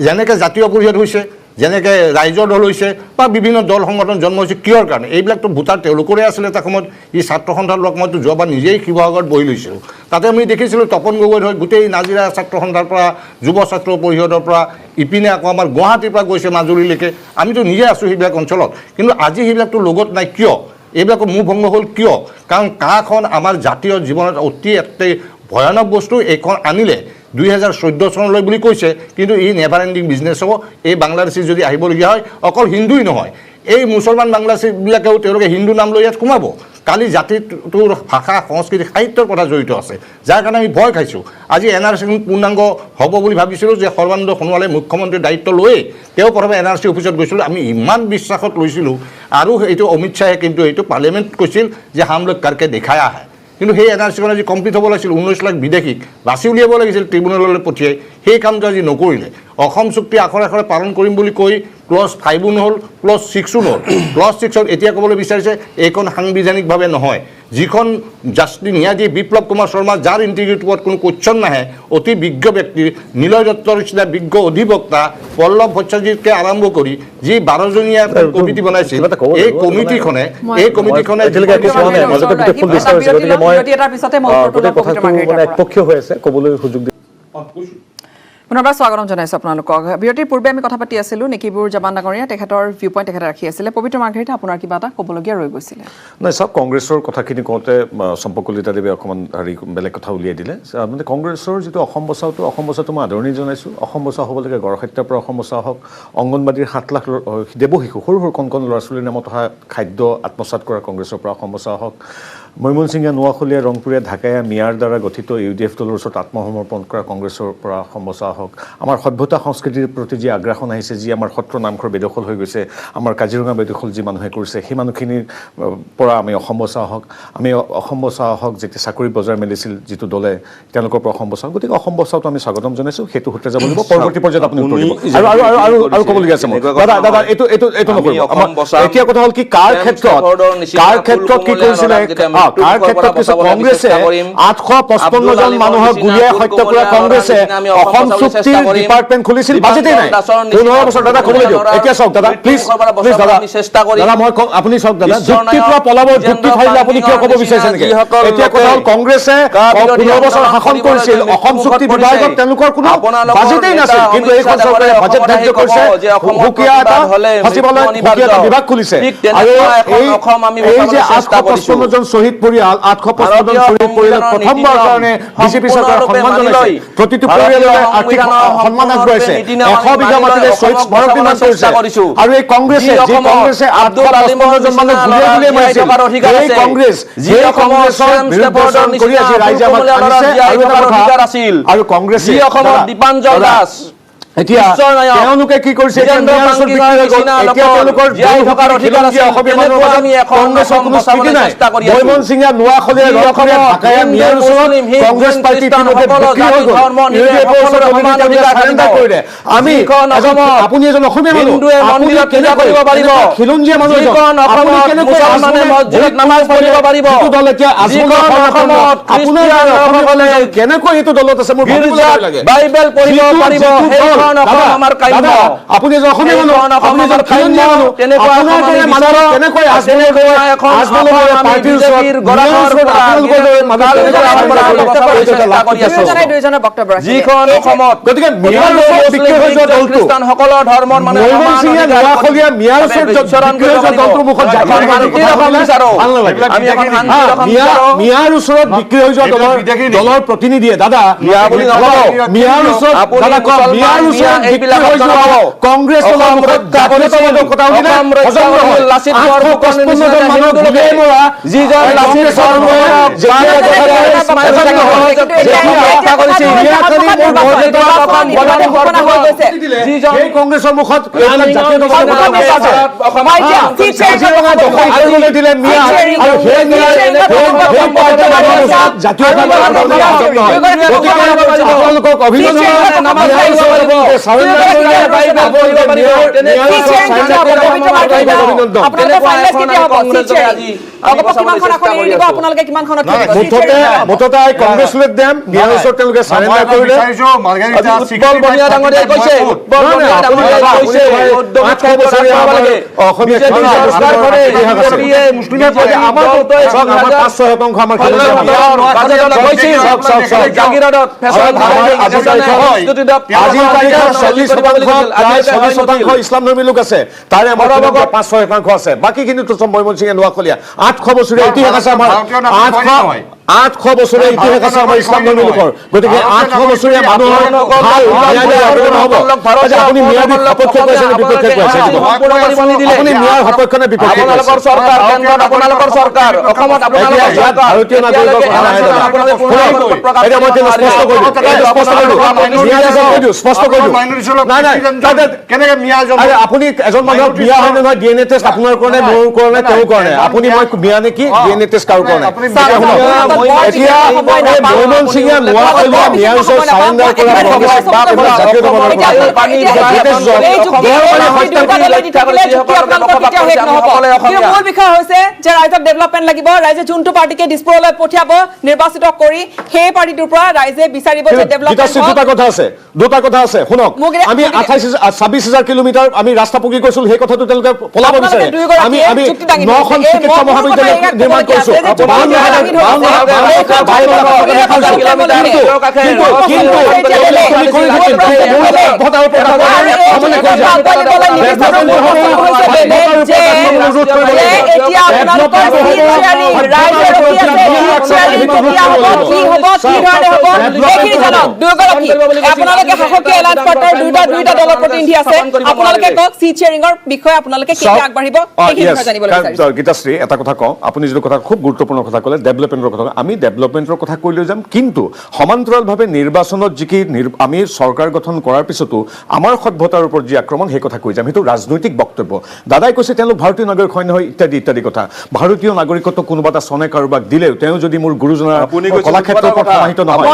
যেনেকৈ জাতীয় পৰিষদ হৈছে যেনেকৈ ৰাইজৰ দল হৈছে বা বিভিন্ন দল সংগঠন জন্ম হৈছে কিহৰ কাৰণে এইবিলাকতো ভোটাৰ তেওঁলোকৰে আছিলে এটা সময়ত এই ছাত্ৰ সন্থাৰ লগ মইতো যোৱাবাৰ নিজেই শিৱসাগৰত বহি লৈছিলোঁ তাতে আমি দেখিছিলোঁ তপন গগৈ হৈ গোটেই নাজিৰা ছাত্ৰ সন্থাৰ পৰা যুৱ ছাত্ৰ পৰিষদৰ পৰা ইপিনে আকৌ আমাৰ গুৱাহাটীৰ পৰা গৈছে মাজুলীলৈকে আমিতো নিজে আছোঁ সেইবিলাক অঞ্চলত কিন্তু আজি সেইবিলাকতো লগত নাই কিয় এইবিলাকৰ মোহ ভংগ হ'ল কিয় কাৰণ কাখন আমাৰ জাতীয় জীৱনত অতি এটি ভয়ানক বস্তু এইখন আনিলে 2014 চনলৈ বুলি কৈছে কিন্তু ই নেভাৰ এণ্ডিং বিজনেছ হ'ব এই বাংলাদেশী যদি আহিবলগীয়া হয় অকল হিন্দুই নহয় এই মুছলমান বাংলাদেশীবিলাকেও তেওঁলোকে হিন্দু নাম লৈ ইয়াত সোমাব কালি জাতিটোৰ ভাষা সংস্কৃতি সাহিত্যৰ কথা জড়িত আছে যাৰ কাৰণে আমি ভয় খাইছোঁ আজি NRC পূৰ্ণাংগ হ'ব বুলি ভাবিছিলোঁ যে সৰ্বানন্দ সোণোৱালে মুখ্যমন্ত্ৰীৰ দায়িত্ব লৈয়ে তেওঁ প্ৰথমে NRC অফিচত গৈছিলোঁ আমি ইমান বিশ্বাসত লৈছিলোঁ আৰু এইটো অমিত শ্বাহে কিন্তু এইটো পাৰ্লিয়ামেণ্ট কৈছিল যে হাম লোক কাৰকে দেখায়া হয় কিন্তু সেই NRCখন আজি কমপ্লিট হ'ব লাগিছিল 19 লাখ বিদেশীক বাছি উলিয়াব লাগিছিল ট্ৰিবিউনেললৈ পঠিয়াই সেই কামটো আজি নকৰিলে অসম চুক্তি আখৰে আখৰে পালন কৰিম বুলি কৈ ক্লজ 5 নহ'ল ক্লজ 6 নহ'ল ক্লজ 6ত এতিয়া ক'বলৈ বিচাৰিছে এইখন সাংবিধানিকভাৱে নহয় যিখন জাষ্টিছ ন্যায়াধীশ বিপ্লৱ কুমাৰ শৰ্মা যাৰ ইণ্টিগ্ৰিটিৰ ওপৰত কোনো কোৱেশ্যন নাহে অতি বিজ্ঞ ব্যক্তি নিলয় দত্তৰ নিচিনা বিজ্ঞ অধিবক্তা পল্লৱ ভট্টাচাৰ্যকে আৰম্ভ কৰি যি 12জনীয়া কমিটি বনাইছিল এই কমিটিখনে এটাৰ পিছতে মই একপক্ষীয় হৈ আছে ক'বলৈ সুযোগ পুনৰবাৰ স্বাগতম জনাইছোঁ আপোনালোকক বিৰতিৰ পূৰ্বে আমি কথা পাতি আছিলোঁ নিকিবুৰ জামান ডাঙৰীয়া তেখেতৰ ভিউ পইণ্ট তেখেতে ৰাখি আছিলে পবিত্ৰ মাৰ্ঘেৰিটা আপোনাৰ কিবা এটা ক'বলগীয়া ৰৈ গৈছিলে নাই চাওক কংগ্ৰেছৰ কথাখিনি কওঁতে চম্পকলিতা দেৱে অকণমান বেলেগ কথা উলিয়াই দিলে মানে কংগ্ৰেছৰ যিটো অসম বচাওটো মই আদৰণি জনাইছোঁ অসম বচাও হ'ব লাগে গড়হত্যাৰ পৰা অসম বচাও হওক অংগনবাদীৰ 7 লাখ দেৱ শিশু সৰু সৰু কণ ল'ৰা ছোৱালীৰ নামত অহা খাদ্য আত্মসাৎ কৰা কংগ্ৰেছৰ পৰা অসম বচাও হওক মৈমনসিঙীয়া নোৱাখলীয়া ৰংপুৰীয়া ঢাকায়া মিয়াৰ দ্বাৰা গঠিত UDF দলৰ ওচৰত আত্মসমৰ্পণ কৰা কংগ্ৰেছৰ পৰা অসম বচাও হওক আমাৰ সভ্যতা সংস্কৃতিৰ প্ৰতি যি আগ্ৰাসন আহিছে যি আমাৰ সত্ৰ নামঘৰ বেদখল হৈ গৈছে আমাৰ কাজিৰঙা বেদখল যি মানুহে কৰিছে সেই মানুহখিনিৰ পৰা আমি অসম বচাও হওক যেতিয়া চাকৰি বজাৰ মেলিছিল যিটো দলে তেওঁলোকৰ পৰা অসম বচাও গতিকে অসম বচাওটো আমি স্বাগতম জনাইছোঁ সেইটো সূত্ৰে যাব লাগিব পৰৱৰ্তী পৰ্যায়ত আপুনি উত্তৰ দিব আৰু ক'বলগীয়া আছে দাদা এইটো নকৰিব এতিয়া কথা হ'ল কি কাৰ ক্ষেত্ৰত কি কৰিছিলে কাৰ ক্ষেত্ৰত কিছু কংগ্ৰেছে 855 জন মানুহক গুলিয়াই হত্যা কৰা কংগ্ৰেছে অসম চুক্তিৰ ডিপাৰ্টমেণ্ট খুলিছিল বাজেটেই নাই 15 বছৰ দাদা ক'বলৈ দিয়ক এতিয়া চাওক দাদা প্লিজ দাদা মই আপুনি চাওক দাদা যুক্তিৰ পৰা পলাব যুক্তি থাকিলে আপুনি কিয় ক'ব বিচাৰিছে নেকি এতিয়া কথা হ'ল কংগ্ৰেছে 15 বছৰ শাসন কৰিছিল অসম চুক্তি বিভাগত তেওঁলোকৰ কোনো বাজেটেই নাছিল কিন্তু এইখন চৰকাৰে বাজেট ধাৰ্য কৰিছে সুকীয়া এটা সচিবালয় সুকীয়া এটা বিভাগ খুলিছে আৰু এই যে 855 জন শহীদ পৰিয়াল 855 জন শহীদ পৰিয়াল প্ৰথমবাৰৰ কাৰণে বিজেপি চৰকাৰ সন্মান জনাইছে প্ৰতিটো পৰিয়াললৈ আৰ্থিক সন্মান আগবঢ়াইছে 100 বিঘা মাটিৰে শহীদ স্মাৰক নিৰ্মাণ কৰিছে আৰু এই কংগ্ৰেছে 855 জন মানুহ গুলিয়াই মাৰিছিল এই কংগ্ৰেছ যি কংগ্ৰেছৰ বিৰুদ্ধে কৰি আছে ৰাইজে আমাক আনিছে আৰু এটা কথা আৰু কংগ্ৰেছে যি অসমৰ দীপাঞ্জন দাস এতিয়া তেওঁলোকে কি কৰিছে এতিয়া তেওঁলোকৰ কংগ্ৰেছৰ কোনো স্থিতি নাই মৈমনসিঙীয়া নোৱাখলীয়া ৰংপুৰীয়া ঢাকায়া মিয়াৰ ওচৰত কংগ্ৰেছ পাৰ্টি ইতিমধ্যে বিক্ৰী হৈ গ'ল কৰিলে আমি আপুনি এজন অসমীয়া মানুহ আপুনি কেনেকৈ খিলঞ্জীয়া মানুহ আপুনি কেনেকৈ দল এতিয়া আপোনাৰ কেনেকৈ এইটো দলত আছে মোৰ ভাবিবলৈ লাগে বাইবেল পঢ়িব পাৰিব এইখন অসম আমাৰ কাম্য। আপুনি এজন অসমীয়া মানুহ, এইখন অসম আপুনি এজন আমাৰ খিলঞ্জীয়া কাম্য। মানুহ, তেনেকুৱা আপোনাৰ অসম দৰে আমি মানুহৰ বিচাৰোঁ। কেনেকৈ তেনেকুৱা এখন আজমলৰ অসম আমি পাৰ্টিৰ ওচৰত, বিজেপিৰ গৰাহৰ ওচৰত পৰা আপোনালোকৰ দৰে মানুহ কাল কেনেকৈ আমাৰ পৰা আপোনালোকে বক্তব্য কৰি চেষ্টা লাভ কৰি আছো। দুইজনৰ বক্তব্য ৰাখিলে। যিখন অসমত গতিকে মিয়াৰ ওচৰত বিক্ৰী হৈ যোৱা দলটো, খ্ৰীষ্টান সকলৰ ধৰ্মৰ মানে মৈমন সিঙে নোৱাখলীয়া মিয়াৰ ওচৰত বিক্ৰী হৈ যোৱা দলটোৰ মুখত জাতীয় ভাল নালাগে। আমি এখন শান্তিৰ অসম বিচাৰো। মিয়াৰ ওচৰত বিক্ৰী হৈ যোৱা দলৰ প্ৰতিনিধিয়ে দাদা মিয়া বুলি নকব। মিয়াৰ ওচৰত আপুনি দাদা কওক, মুছলমান, মিয়াৰ ওচৰত মিয়া বিক্ৰী এইবিলাক হৈ যোৱা নকব। কংগ্ৰেছ দলৰ অসম মুখত ৰক্ষা জাতীয়তাবাদৰ কথা উঠিলে অসম ৰক্ষা হজম নহয়। কৰিছিল লাচিত বৰফুকনৰ 855 জন নিচিনা মানুহ হিন্দু গুলিয়াই মৰা যিজন লাচিত বৰফুকক সেই কংগ্ৰেছৰ মুখত দিলে মিয়া আৰু সেই আপোনালোকক অভিনন্দন। মুঠতে কংগ্ৰেছলৈ দেম মিয়াৰ ওচৰত তেওঁলোকে চাৰেণ্ডাৰ কৰিলে। ইছলাম ধৰ্মী লোক আছে, তাৰে 5-6% আছে, বাকীখিনিতো চব মৈমন সিঙে নোৱাখলীয়া। 800 বছৰীয়া ইতিহাস আছে আমাৰ, 800 বছৰীয়া ইতিহাস আছে আমাৰ ইছলাম ধৰ্মী লোকৰ। গতিকে 800 বছৰীয়া মানুহৰ ভাল আপুনি মিয়াৰ সপক্ষে কৈছে নে বিপক্ষে কৈছে? আপুনি মিয়াৰ সপক্ষে নে বিপক্ষে কৈছে? আপোনালোকৰ চৰকাৰ, কেন্দ্ৰত আপোনালোকৰ চৰকাৰ, অসমত আপোনালোকৰ চৰকাৰ। ভাৰতীয় নাগৰিকৰ কথা নাই দাদা। এতিয়া মই স্পষ্ট কৰি দিওঁ। কেনেকে মিয়া আপুনি এজন মানুহক বিয়া হয় নে নহয় DNA টেষ্ট আপোনাৰ কাৰণে, মোৰ কাৰণে, তেওঁৰ কাৰণে। আপুনি মই বিয়া নেকি DNA টেষ্ট কাৰো কাৰণে? এতিয়া মৈমন সিঙে নোৱাখলীয়া মিয়াৰ ওচৰত চাৰেণ্ডাৰ কৰা মূল বিষয় হৈছে যে ৰাইজক ডেভেলপমেণ্ট লাগিব। ৰাইজে যোনটো পাৰ্টিকে দিছপুৰলৈ পঠিয়াব নিৰ্বাচিত কৰি, সেই পাৰ্টিটোৰ পৰা ৰাইজে বিচাৰিব যে ডেভেলপমেণ্ট। দুটা কথা আছে শুনক। আমি 26,000 কিলোমিটাৰ আমি ৰাস্তা পকী কৰিছিলো, সেই কথাটো তেওঁলোকে পলাব বিচাৰে। আমি 9খন চিকিৎসা মহাবিদ্যালয় নিৰ্মাণ কৰিছো। আপোনালোকে শাসকীয় এলাইন্স পাৰ্টিৰ দুইটা দলৰ প্ৰতিনিধি আছে, আপোনালোকে কওক চিট শ্বেয়াৰিঙৰ বিষয়ে আপোনালোকে কেতিয়া আগবাঢ়িব সেইখিনি বিষয়ে জানিব বিচাৰিছো। গীতাশ্ৰী, এটা কথা কওঁ, আপুনি যিটো কথা খুব গুৰুত্বপূৰ্ণ কথা ক'লে, ডেভেলপমেণ্টৰ কথা। আমি ডেভেলপমেণ্টৰ কথা কৈ লৈ যাম, কিন্তু সমান্তৰালভাৱে নিৰ্বাচনত যি আমি চৰকাৰ গঠন কৰাৰ পিছতো আমাৰ সভ্যতাৰ ওপৰত যি আক্ৰমণ, সেই কথা কৈ যাম। সেইটো ৰাজনৈতিক বক্তব্য। দাদাই কৈছে তেওঁলোক ভাৰতীয় নাগৰিক হয় নহয়, ইত্যাদি ইত্যাদি কথা। ভাৰতীয় নাগৰিকত্ব কোনোবা এটা চনে কাৰোবাক দিলেও তেওঁ যদি মোৰ গুৰুজনাৰ কলাক্ষেত্ৰৰ ওপৰত সমাহিত নহয়,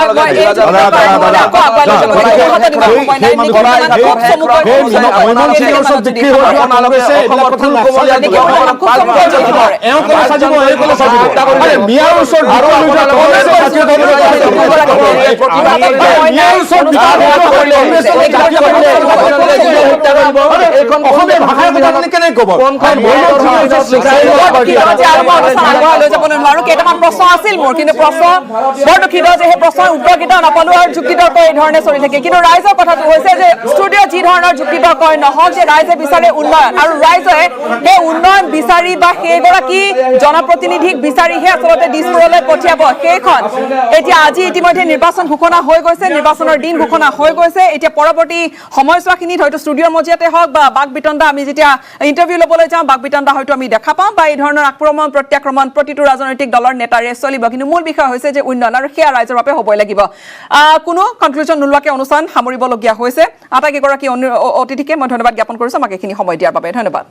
কেইটামান প্ৰশ্ন আছিল মোৰ, কিন্তু প্ৰশ্ন বৰ দুখিত যে সেই প্ৰশ্নৰ উত্তৰ কেইটা নাপালো আৰু যুক্তিতৰ্ক এই ধৰণে চলি থাকে। কিন্তু ৰাইজৰ কথাটো হৈছে যে ষ্টুডিঅ' যি ধৰণৰ যুক্তিতৰ্ক নহওক, যে ৰাইজে বিচাৰে উন্নয়ন, আৰু ৰাইজে সেই উন্নয়ন বিচাৰি বা সেইগৰাকী জনপ্ৰতিনিধিক বিচাৰিহে আচলতে দিছপুৰলৈ পঠিয়াব। সেইখন এতিয়া আজি ইতিমধ্যে নিৰ্বাচন ঘোষণা হৈ গৈছে, নিৰ্বাচনৰ দিন ঘোষণা হৈ গৈছে। এতিয়া পৰৱৰ্তী সময়ছোৱাখিনিত হয়তো ষ্টুডিঅ'ৰ মজিয়াতে হওক বা বাক বিতণ্ডা, আমি যেতিয়া ইণ্টাৰভিউ ল'বলৈ যাওঁ বাক বিতণ্ডা হয়তো আমি দেখা পাম, বা এই ধৰণৰ আক্ৰমণ প্ৰত্যাক্ৰমণ প্ৰতিটো ৰাজনৈতিক দলৰ নেতাৰে চলিব। কিন্তু মূল বিষয় হৈছে যে উন্নয়ন, আৰু সেয়া ৰাইজৰ বাবে হ'বই লাগিব। কোনো কনক্লুজন নোলোৱাকৈ অনুষ্ঠান সামৰিবলগীয়া হৈছে। আটাইকেইগৰাকী অতিথিকে মই ধন্যবাদ জ্ঞাপন কৰিছোঁ আমাক এইখিনি সময় দিয়াৰ বাবে। ধন্যবাদ।